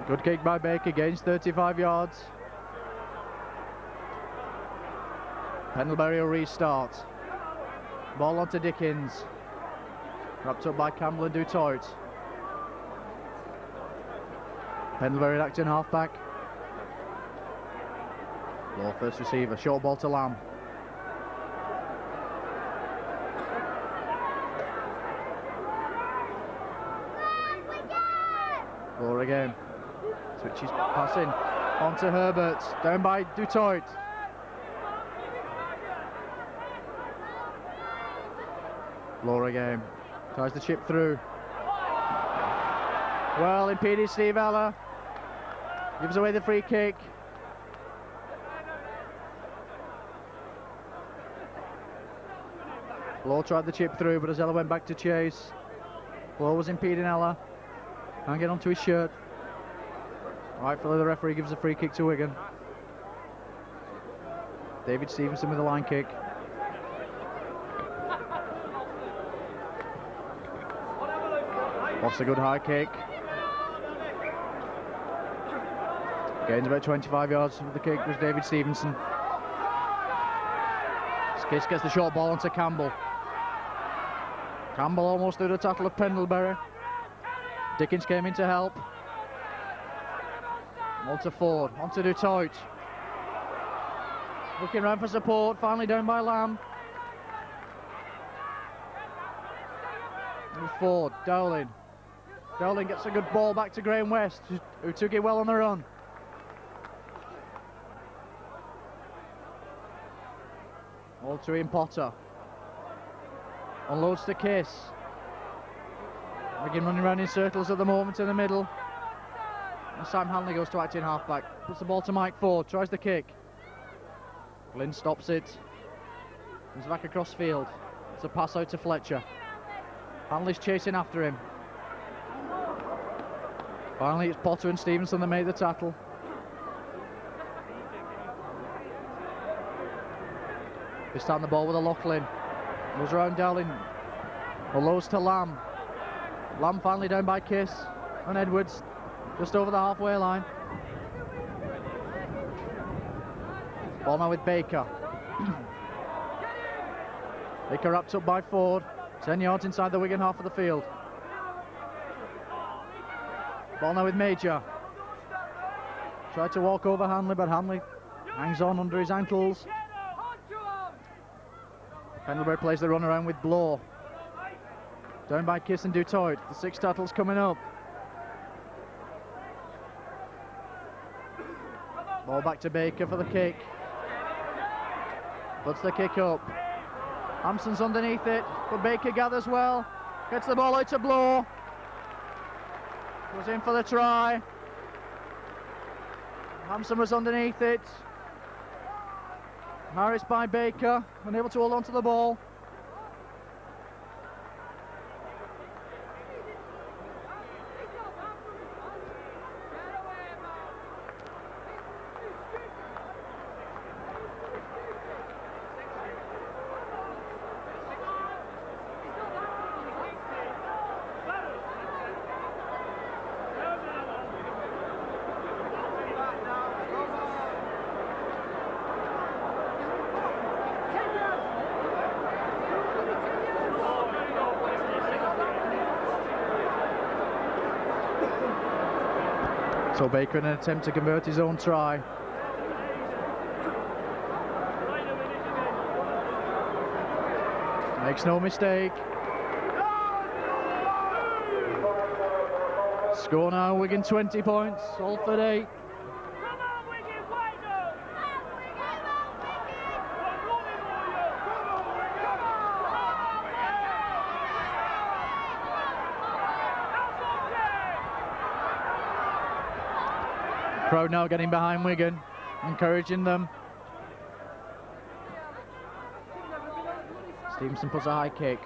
Good kick by Baker, gains 35 yards. Pendlebury will restart. Ball onto Dickens. Wrapped up by Campbell and Dutoit. Pendlebury acting half-back. Law first receiver, short ball to Lamb. Law again. Switches passing onto Herbert, down by Dutoit. Law again, tries to chip through. Well, impeded Steve Ella. Gives away the free kick. Law tried the chip through, but as Ella went back to chase, Law was impeding Ella. Can't get onto his shirt. Rightfully, the referee gives a free kick to Wigan. David Stevenson with a line kick. Off's a good high kick. Gains about 25 yards with the kick was David Stevenson. Kiss gets the short ball onto Campbell. Campbell almost through the tackle of Pendlebury. Dickens came in to help. On to Ford, on to Dutoit. Looking round for support, finally down by Lamb. And Ford, Dowling. Dowling gets a good ball back to Graham West, who took it well on the run. All to Ian Potter. Unloads to Kiss. Wigan running around in circles at the moment in the middle. And Sam Hanley goes to acting halfback. Puts the ball to Mike Ford, tries the kick. Glynn stops it. Comes back across field. It's a pass out to Fletcher. Hanley's chasing after him. Finally, it's Potter and Stevenson that made the tackle. They start the ball with a Loughlin. Goes around Dowling. Lows to Lamb. Lamb finally down by Kiss. And Edwards just over the halfway line. Ball now with Baker. Baker wrapped up by Ford. 10 yards inside the Wigan half of the field. Ball now with Major. Tried to walk over Hanley, but Hanley hangs on under his ankles. Pendlebury plays the run around with Bloor. Down by Kiss and Dutoit. The 6 tackles coming up. Ball back to Baker for the kick. Puts the kick up. Hampson's underneath it, but Baker gathers well. Gets the ball out to Bloor. Goes in for the try. Hampson was underneath it. Harris by Baker, unable to hold on to the ball. So Baker in an attempt to convert his own try. Makes no mistake. Score now, Wigan 20 points, Salford 8. Crowd now getting behind Wigan, encouraging them. Stevenson puts a high kick.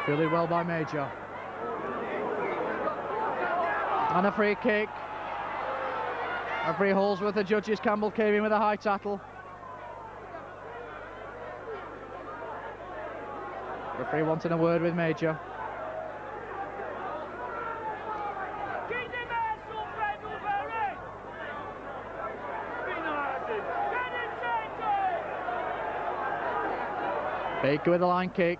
Fielded well by Major. And a free kick. A free holes with the judges. Campbell came in with a high tackle. Referee wanting a word with Major. Baker with a line kick.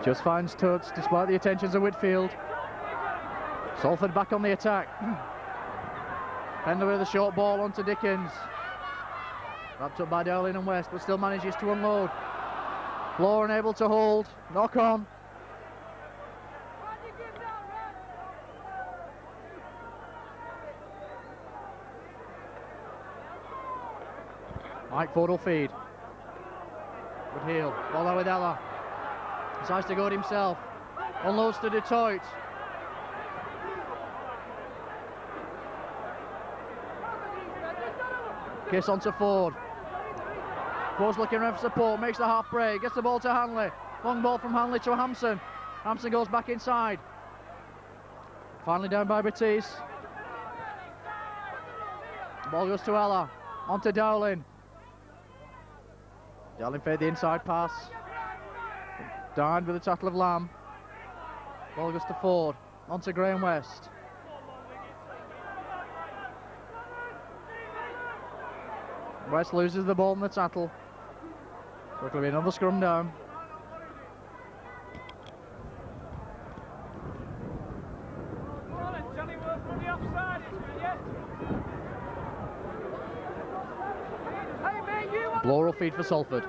Just finds touch despite the attentions of Whitfield. Salford back on the attack. Pender with a short ball onto Dickens. Wrapped up by Dowling and West, but still manages to unload. Bloor unable to hold. Knock on. Mike Ford will feed. Good heel. Ball out with Ella. Decides to go it himself. Unloads to Dutoit. Kiss onto Ford. Ford's looking around for support. Makes the half break. Gets the ball to Hanley. Long ball from Hanley to Hampson. Hampson goes back inside. Finally down by Batiste. Ball goes to Ella. Onto Dowling. Dowling fed the inside pass. Down with the tackle of Lamb. Ball goes to Ford. Onto Graham West. West loses the ball in the tackle. So it'll be another scrum down. Bloor will feed for Salford.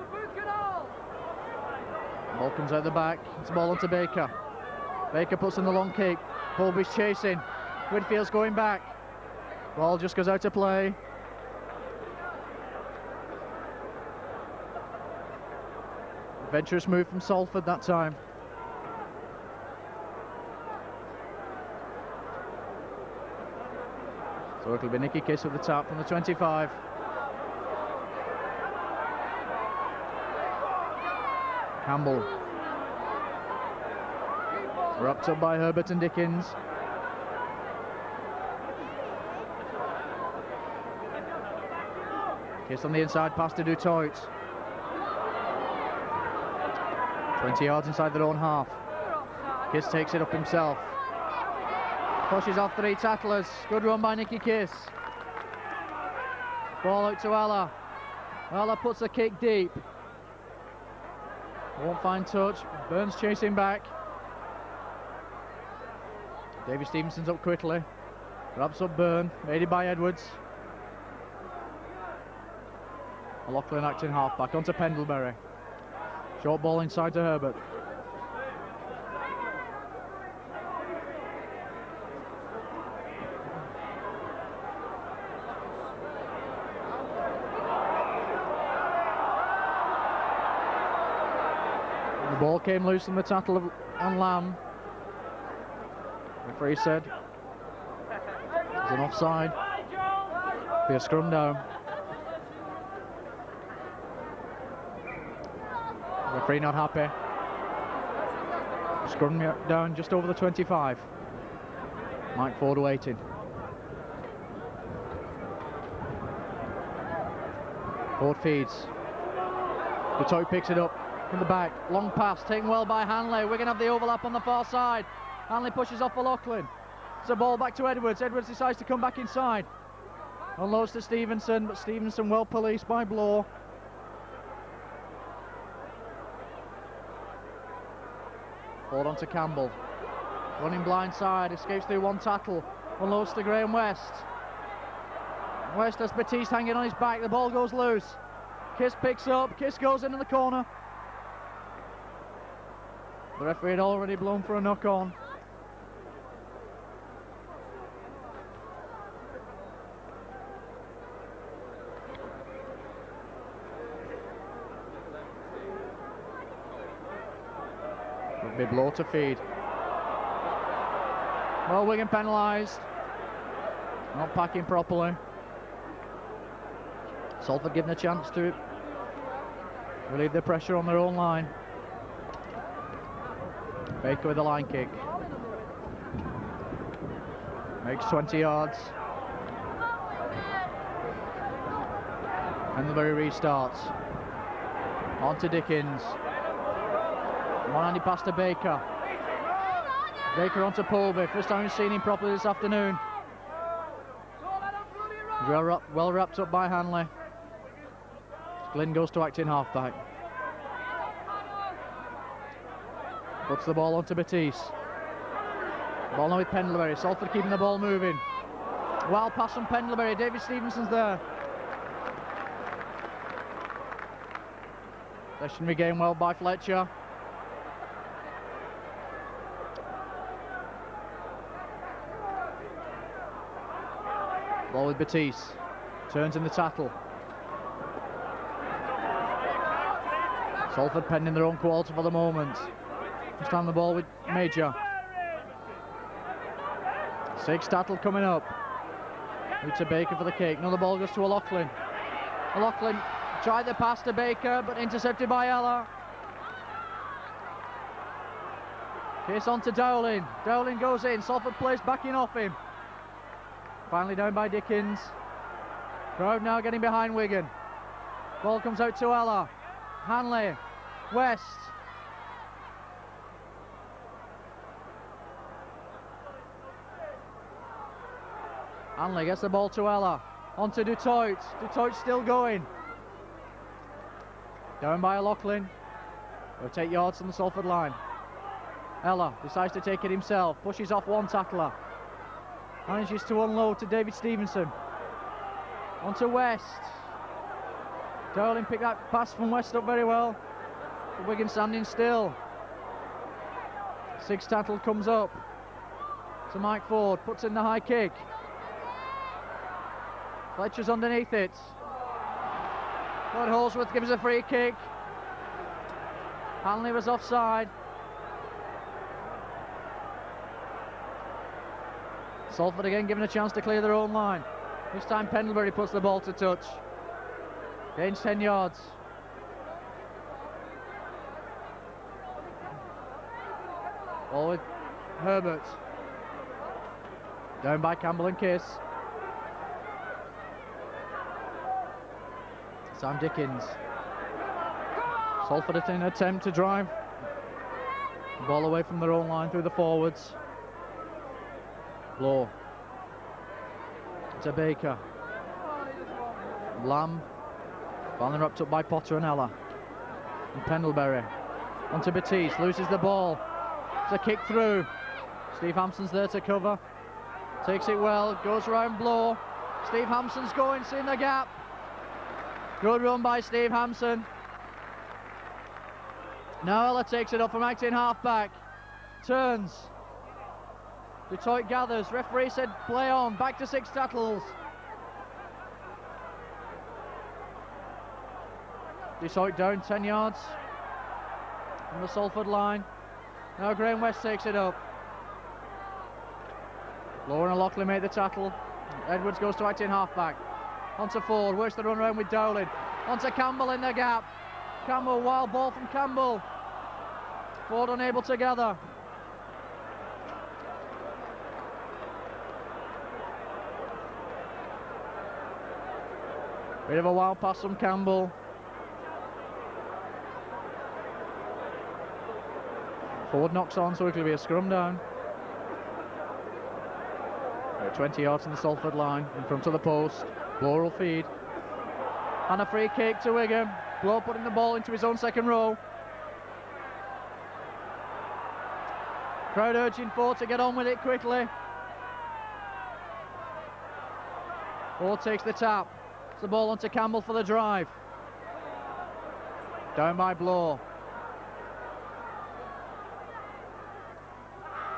Ball comes out the back. It's a ball onto Baker. Baker puts in the long kick. Colby's chasing. Whitfield's going back. Ball just goes out to play. Adventurous move from Salford that time. So it'll be Nicky Kiss at the tap from the 25. Campbell. Wrapped up by Herbert and Dickens. Kiss on the inside, pass to Dutoit. 20 yards inside their own half. Kiss takes it up himself. Pushes off 3 tacklers. Good run by Nicky Kiss. Ball out to Ella. Ella puts a kick deep. Won't find touch. Burns chasing back. David Stevenson's up quickly. Grabs up Byrne. Aided by Edwards. O'Loughlin acting halfback onto Pendlebury. Short ball inside to Herbert. The ball came loose from the tackle on Lamb. The referee said it's an offside. Be a scrum down. Referee not happy. Scrum down just over the 25. Mike Ford waiting. Ford feeds. The toe picks it up from the back. Long pass taken well by Hanley. We're going to have the overlap on the far side. Hanley pushes off O'Loughlin. It's a ball back to Edwards. Edwards decides to come back inside. Unloads to Stevenson, but Stevenson well policed by Bloor. Ford on to Campbell. Running blind side, escapes through one tackle. Unloads to Graham West. West has Batiste hanging on his back. The ball goes loose. Kiss picks up. Kiss goes into the corner. The referee had already blown for a knock on. Be Bloor to feed. Well, Wigan penalised. Not packing properly. Salford given a chance to relieve the pressure on their own line. Baker with a line kick. Makes 20 yards. Pendlebury restarts. On to Dickens. One-handed pass to Baker. Baker onto Polby. First time we've seen him properly this afternoon. Well wrapped up by Hanley. Glynn goes to acting halfback. Puts the ball onto Batiste. Ball now with Pendlebury. Salford keeping the ball moving. Wild pass from Pendlebury. David Stevenson's there. Possession regained well by Fletcher. Ball with Batiste. Turns in the tackle. Salford pending their own quarter for the moment. Just on the ball with Major. 6 tackle coming up. Out to Baker for the kick. Another ball goes to O'Loughlin. O'Loughlin tried the pass to Baker, but intercepted by Ella. Kiss on to Dowling. Dowling goes in. Salford plays backing off him. Finally down by Dickens. Crowd now getting behind Wigan. Ball comes out to Ella. Hanley. West. Hanley gets the ball to Ella. On to Dutoit. Dutoit still going. Down by O'Loughlin. He'll take yards from the Salford line. Ella decides to take it himself. Pushes off one tackler. Manages to unload to David Stevenson. On to West. Dowling picked that pass from West up very well. Wigan standing still. 6 tackle comes up to Mike Ford. Puts in the high kick. Fletcher's underneath it. Todd Holsworth gives a free kick. Hanley was offside. Salford again given a chance to clear their own line. This time Pendlebury puts the ball to touch. Gains 10 yards. Ball with Herbert. Down by Campbell and Kiss. Sam Dickens. Salford in an attempt to drive. Ball away from their own line through the forwards. Blow. To Baker. Lamb. Finally wrapped up by Potter and Ella. And Pendlebury. Onto Batiste. Loses the ball. It's a kick through. Steve Hampson's there to cover. Takes it well. Goes around Blow. Steve Hampson's going. Seeing the gap. Good run by Steve Hampson. Now Ella takes it up from acting half-back. Turns. Detroit gathers. Referee said play on. Back to 6 tackles. Detroit down 10 yards from the Salford line. Now Graham West takes it up. Lauren and Lockley make the tackle. Edwards goes to acting half-back. Onto Ford. Works the run around with Dowling. Onto Campbell in the gap. Campbell, wild ball from Campbell. Ford unable to gather. Bit of a wild pass from Campbell. Ford knocks on, so it will be a scrum down. 20 yards from the Salford line, in front of the post. Blow will feed. And a free kick to Wigan. Blow putting the ball into his own second row. Crowd urging Ford to get on with it quickly. Ford takes the tap. It's the ball onto Campbell for the drive. Down by Blow.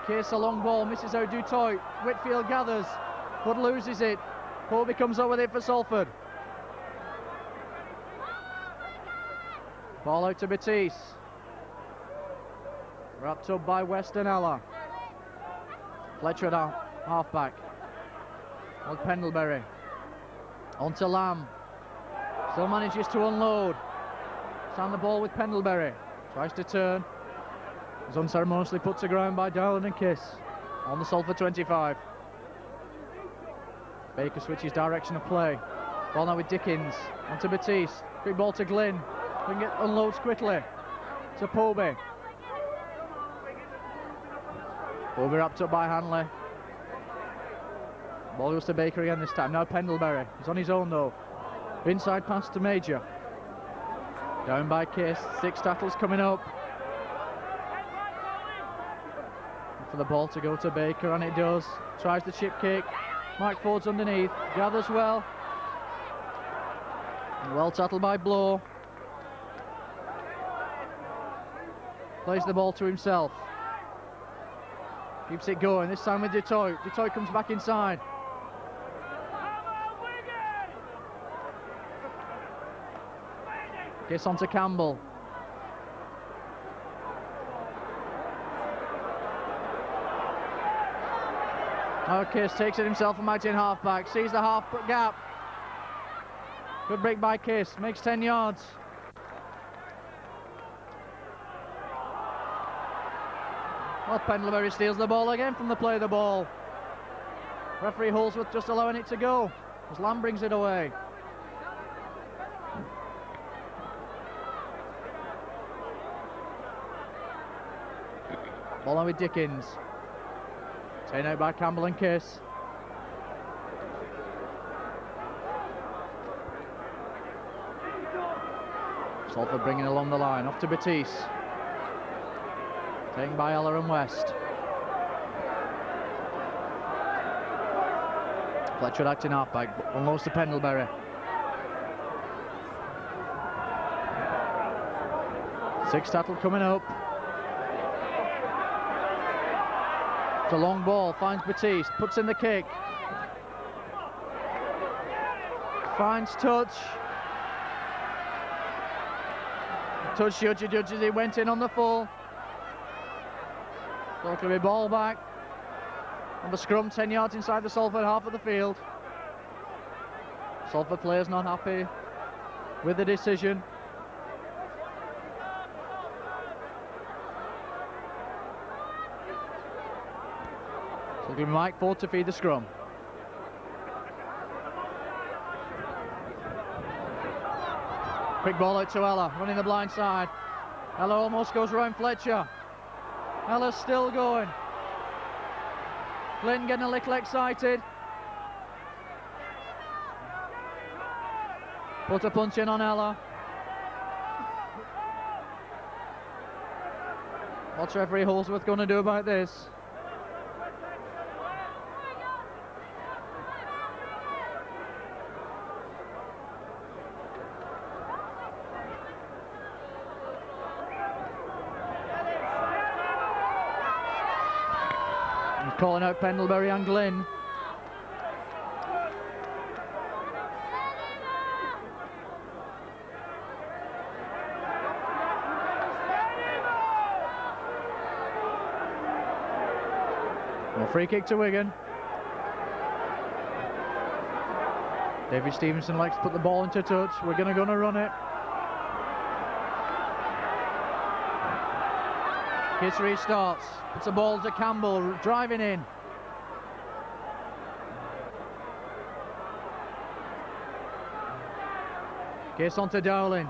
Case a long ball, misses out Dutoit. Whitfield gathers, but loses it. Colby comes up with it for Salford. Ball out to Batiste. Wrapped up by West and Ella. Fletcher at half-back. On Pendlebury. On to Lamb. Still manages to unload. Stand the ball with Pendlebury. Tries to turn. Is unceremoniously put to ground by Dowling and Kiss. On the Salford 25. Baker switches direction of play. Ball now with Dickens. On to Batiste. Quick ball to Glynn. Unloads quickly. To Poby. Poby wrapped up by Hanley. Ball goes to Baker again this time. Now Pendlebury. He's on his own though. Inside pass to Major. Down by Kiss. 6 tackles coming up. For the ball to go to Baker, and it does. Tries the chip kick. Mike Ford's underneath. Gathers well. Well tackled by Blow. Plays the ball to himself. Keeps it going. This time with Detroit. Detroit comes back inside. Gets on to Campbell. Kiss takes it himself from out in half-back. Sees the half gap. Good break by Kiss. Makes 10 yards. Well, Pendlebury steals the ball again from the play of the ball. Referee Holsworth just allowing it to go as Lamb brings it away. Ball on with Dickens. Taken out by Campbell and Kiss. Salford bringing along the line. Off to Batiste. Taken by Ella and West. Fletcher acting half-back. Almost to Pendlebury. Six tackle coming up. It's a long ball, finds Batiste, puts in the kick. Finds touch. Touch judges, he went in on the full. So it could be ball back. On the scrum, 10 yards inside the Salford half of the field. Salford players not happy with the decision. So give Mike Ford to feed the scrum. Quick ball out to Ella, running the blind side. Ella almost goes around Fletcher. Ella's still going. Glynn getting a little excited. Put a punch in on Ella. What's referee Holsworth going to do about this? He's calling out Pendlebury and Glynn. Free kick to Wigan. David Stevenson likes to put the ball into touch. Wigan are going to run it. Kiss restarts. Puts the ball to Campbell, driving in. Kiss onto Dowling.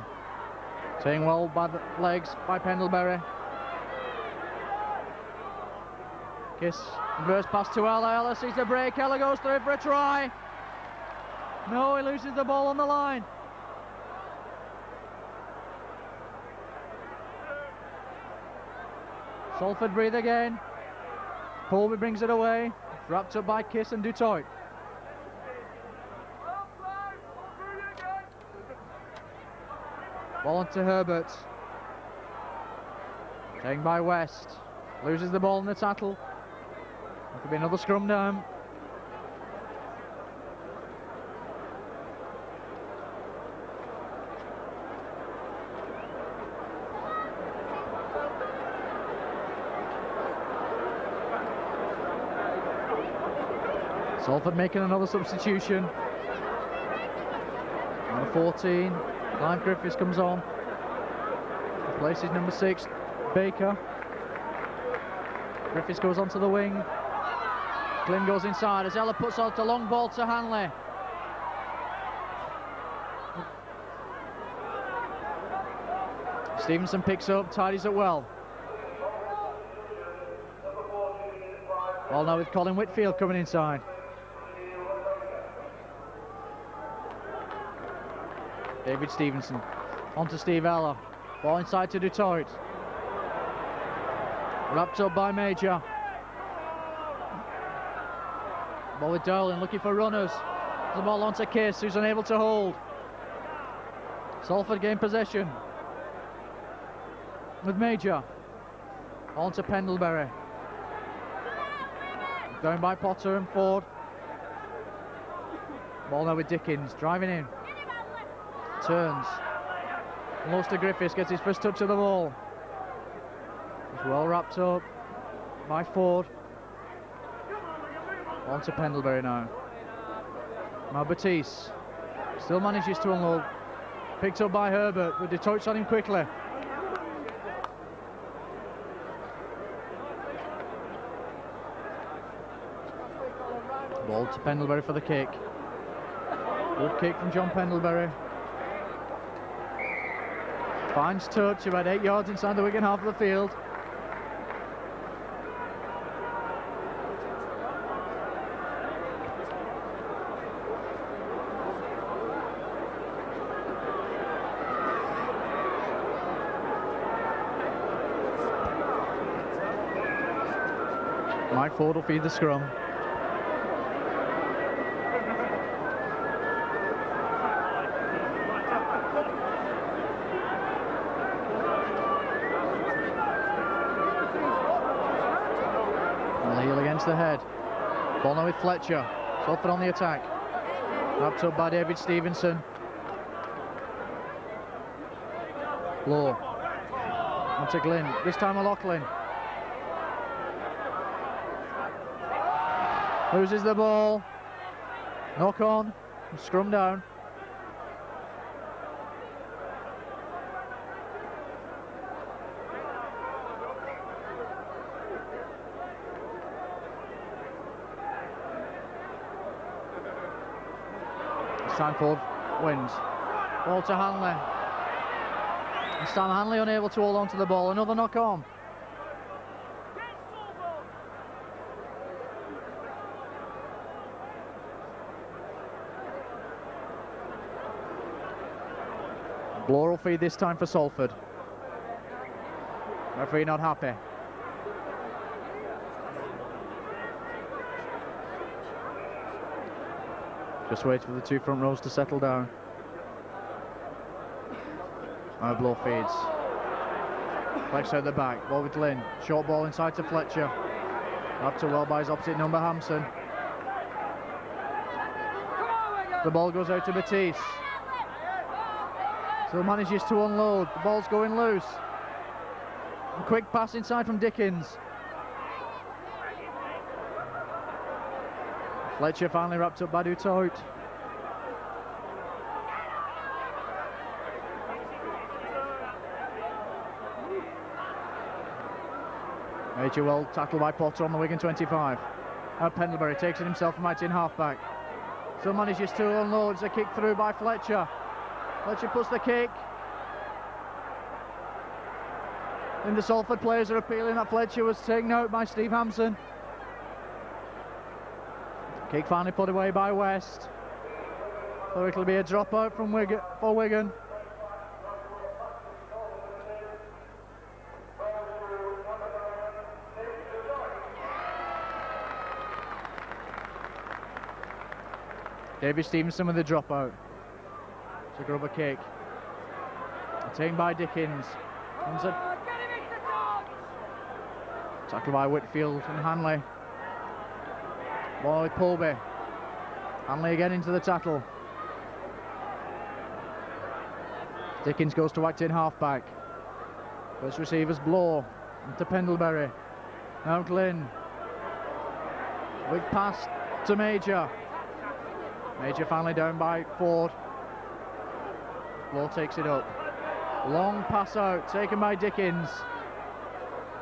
Taken well by the legs by Pendlebury. Kiss, reverse pass to Ella. Ella sees the break. Ella goes through for a try. No, he loses the ball on the line. Salford breathe again. Colby brings it away. Wrapped up by Kiss and Dutoit. Ball on to Herbert. Taken by West. Loses the ball in the tackle. Could be another scrum down. Salford making another substitution. Number 14, Clive Griffiths comes on. Replaces number 6, Baker. Griffiths goes onto the wing. Glynn goes inside as Ella puts out a long ball to Hanley. Stevenson picks up, tidies it well. Ball now with Colin Whitfield coming inside. David Stevenson onto Steve Ella. Ball inside to Dutoit. Wrapped up by Major. Ball with Dowling looking for runners. The ball onto Kiss, who's unable to hold. Salford gain possession. With Major. On to Pendlebury. Down by Potter and Ford. Ball now with Dickens, driving in. Turns. Lost to Griffiths, gets his first touch of the ball. It's well wrapped up by Ford. On to Pendlebury now. Now Batiste still manages to unload. Picked up by Herbert with the touch on him quickly. Ball to Pendlebury for the kick. Good kick from John Pendlebury. Finds touch about 8 yards inside the Wigan half of the field. Mike Ford will feed the scrum. Heel against the head. Ball now with Fletcher. Salford on the attack. Wrapped up by David Stevenson. Low. On to Glynn. This time O'Loughlin. Loses the ball. Knock on. Scrum down. This time Ford wins. Ball to Hanley. This time Hanley unable to hold on to the ball. Another knock on. Bloor will feed this time for Salford. Referee not happy. Just wait for the two front rows to settle down. Now Bloor feeds. Flex out the back. Ball with Glynn. Short ball inside to Fletcher. Up to well by his opposite number, Hampson. The ball goes out to Batiste. Still manages to unload. The ball's going loose. A quick pass inside from Dickens. Fletcher finally wrapped up by Du Toit. Major well tackled by Potter on the Wigan 25. Pendlebury takes it himself from right in half-back. Still manages to unload. It's a kick through by Fletcher. Fletcher puts the kick. And the Salford players are appealing that Fletcher was taken out by Steve Hampson. Kick finally put away by West. So it'll be a dropout from Wigan for Wigan. David Stevenson with the dropout. It's a grubber kick. Taken by Dickens. Tackle by Whitfield and Hanley. Ball with Pulby. Hanley again into the tackle. Dickens goes to Acton half-back. First receivers Bloor into Pendlebury. Now Glynn. Big pass to Major. Major finally down by Ford. Bloor takes it up. Long pass out, taken by Dickens.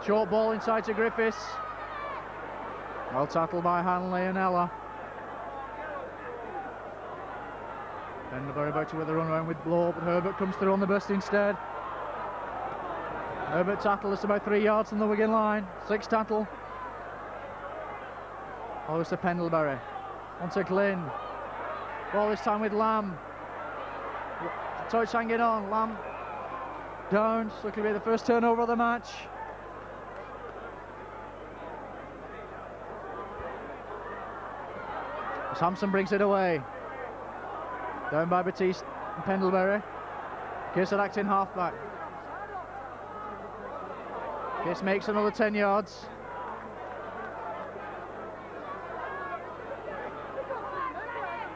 Short ball inside to Griffiths. Well tackled by Hanley and Ella. Pendlebury about to with a run around with Bloor, but Herbert comes through on the burst instead. Herbert tackle is about 3 yards from the Wigan line. 6 tackle. Oh, it's to Pendlebury. On to Glynn. Ball this time with Lamb. Toit's hanging on. Lamb down. So it could be the first turnover of the match. As Hampson brings it away. Down by Batiste and Pendlebury. Case at Acton half-back. Case makes another 10 yards.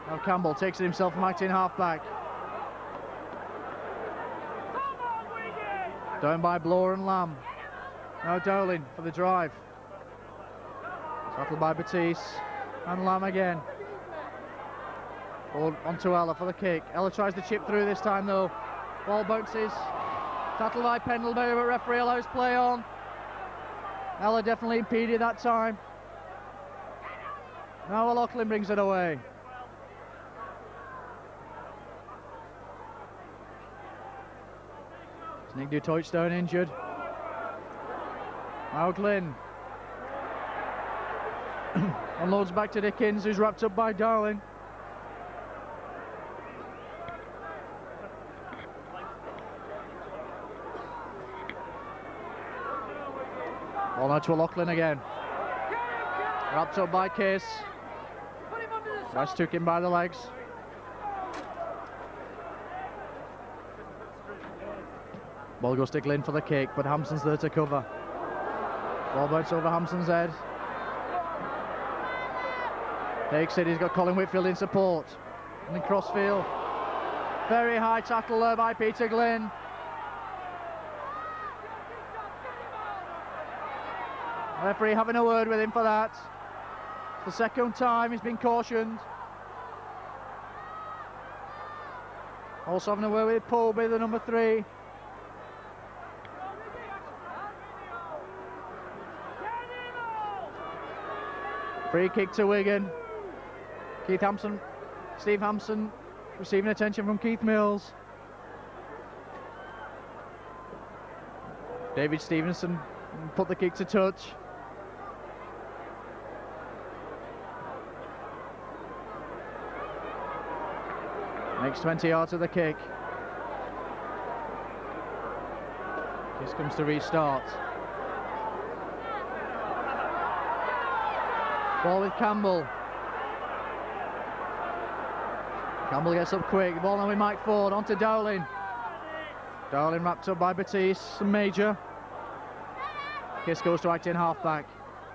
Now Campbell takes it himself from Acton half-back. Down by Bloor and Lamb. Now Dowling for the drive. Tackled by Batiste and Lamb again. Ball onto Ella for the kick. Ella tries to chip through this time though. Ball bounces. Tackled by Pendlebury, but referee allows play on. Ella definitely impeded that time. Now O'Loughlin brings it away. Nick Du Toit's down injured. Now Glynn. Unloads back to Dickens, who's wrapped up by Darling. Ball now to O'Loughlin again. Wrapped up by Case. West took him by the legs. Ball goes to Glynn for the kick, but Hampson's there to cover. Ball bounces over Hampson's head. Takes it, he's got Colin Whitfield in support. And in crossfield. Very high tackle there by Peter Glynn. Referee having a word with him for that. The second time he's been cautioned. Also having a word with Polby, the number 3. Free kick to Wigan. Steve Hampson receiving attention from Keith Mills. David Stevenson put the kick to touch. Makes 20 yards of the kick. This comes to restart. Ball with Campbell. Campbell gets up quick. The ball now with Mike Ford. On to Dowling. Dowling wrapped up by Batiste and Major. Kiss goes to acting halfback.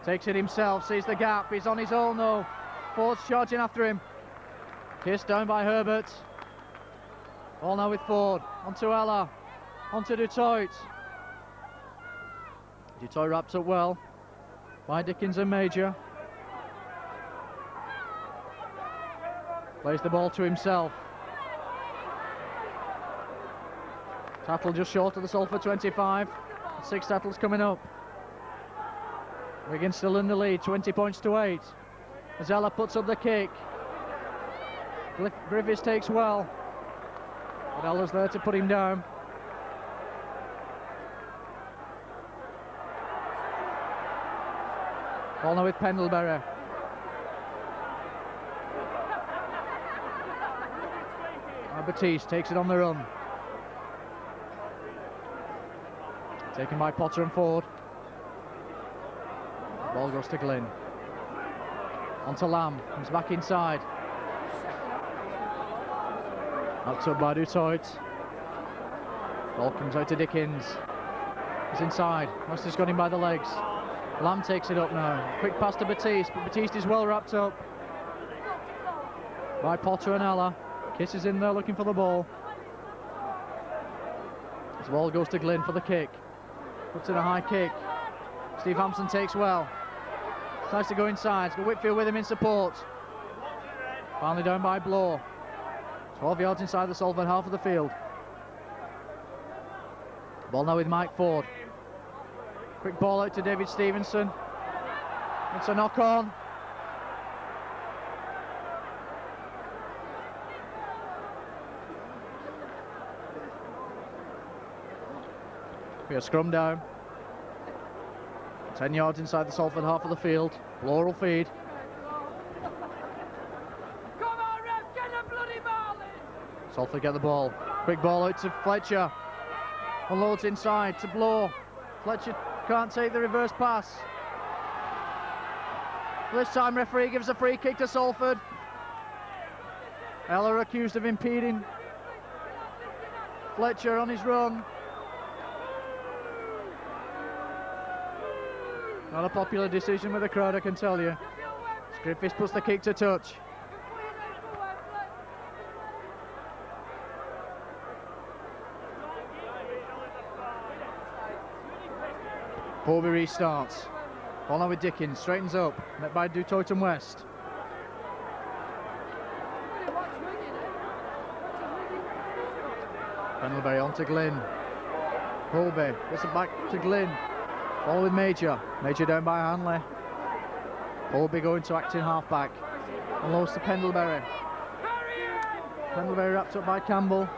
Takes it himself. Sees the gap. He's on his own though. Ford's charging after him. Kiss down by Herbert. Ball now with Ford. On to Ella. On to Dutoit. Dutoit wraps up well by Dickens and Major. Plays the ball to himself. Tattle just short of the Salford 25. 6 tackles coming up. Wigan still in the lead, 20 points to 8. As Ella puts up the kick. Griffiths takes well. But Ella's there to put him down. Ball now with Pendlebury. Batiste takes it on the run. Taken by Potter and Ford. The ball goes to Glynn. On to Lamb. Comes back inside. Knocked up by Dutoit. Ball comes out to Dickens. He's inside. Must have got him by the legs. Lamb takes it up now. Quick pass to Batiste, but Batiste is well wrapped up by Potter and Ella. Kiss is in there looking for the ball. This ball goes to Glynn for the kick. Puts in a high kick. Steve Hampson takes well. Tries to go inside. He's got Whitfield with him in support. Finally down by Bloor. 12 yards inside the Salford half of the field. Ball now with Mike Ford. Quick ball out to David Stevenson. It's a knock on. We are scrum down. 10 yards inside the Salford half of the field. Bloor will feed. Come on, ref, get the bloody ball in. Salford get the ball. Quick ball out to Fletcher. Unloads inside to Bloor. Fletcher can't take the reverse pass. This time referee gives a free kick to Salford. Ella accused of impeding Fletcher on his run. Not a popular decision with the crowd, I can tell you. Griffiths puts the kick to touch. Polby restarts. Ball now with Dickens, straightens up, met by Dutoit and West. Pendlebury on to Glynn. Polby gets it back to Glynn. Ball with Major. Major down by Hanley. Polby going to acting halfback. Unloads to Pendlebury. Pendlebury wrapped up by Campbell.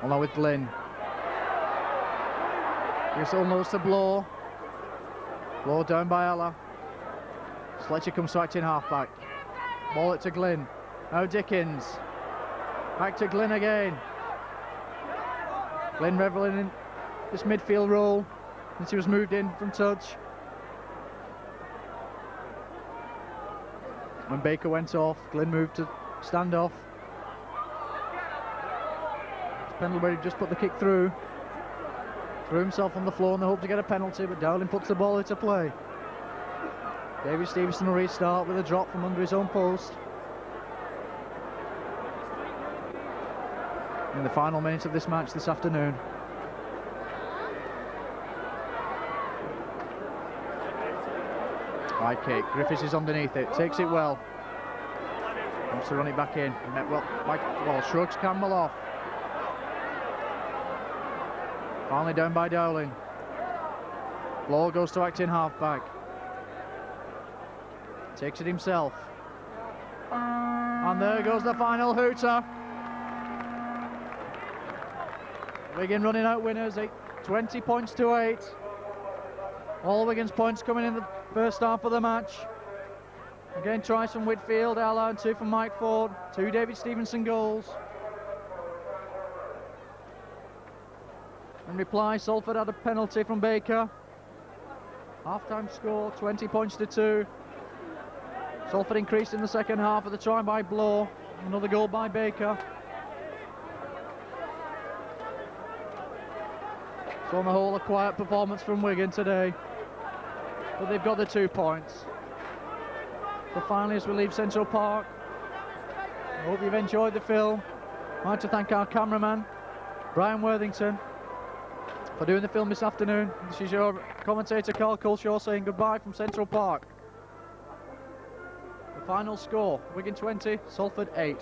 Well, now with Glynn. Gives almost to Bloor. Bloor down by Ella. Fletcher comes to acting halfback. Ball it to Glynn. Now Dickens. Back to Glynn again. Glynn reveling in this midfield role since he was moved in from touch. When Baker went off, Glynn moved to stand off. Pendlebury just put the kick through. Threw himself on the floor in the hope to get a penalty, but Dowling puts the ball into play. David Stevenson will restart with a drop from under his own post. In the final minutes of this match this afternoon. High kick, Griffiths is underneath it, takes it well. Wants to run it back in. Well, shrugs Campbell off. Finally down by Dowling. Blow goes to acting halfback. Takes it himself. And there goes the final hooter. Wigan running out winners, 20 points to 8. All Wigan's points coming in the first half of the match. Again, tries from Whitfield, Ella, and 2 from Mike Ford. 2 David Stevenson goals. In reply, Salford had a penalty from Baker. Half-time score, 20 points to 2. Salford increased in the second half with a try by Blow. Another goal by Baker. So on the whole, a quiet performance from Wigan today. But they've got the 2 points. So finally, as we leave Central Park, I hope you've enjoyed the film. I'd like to thank our cameraman, Brian Worthington, for doing the film this afternoon. This is your commentator, Carl Culshaw, saying goodbye from Central Park. The final score, Wigan 20, Salford 8.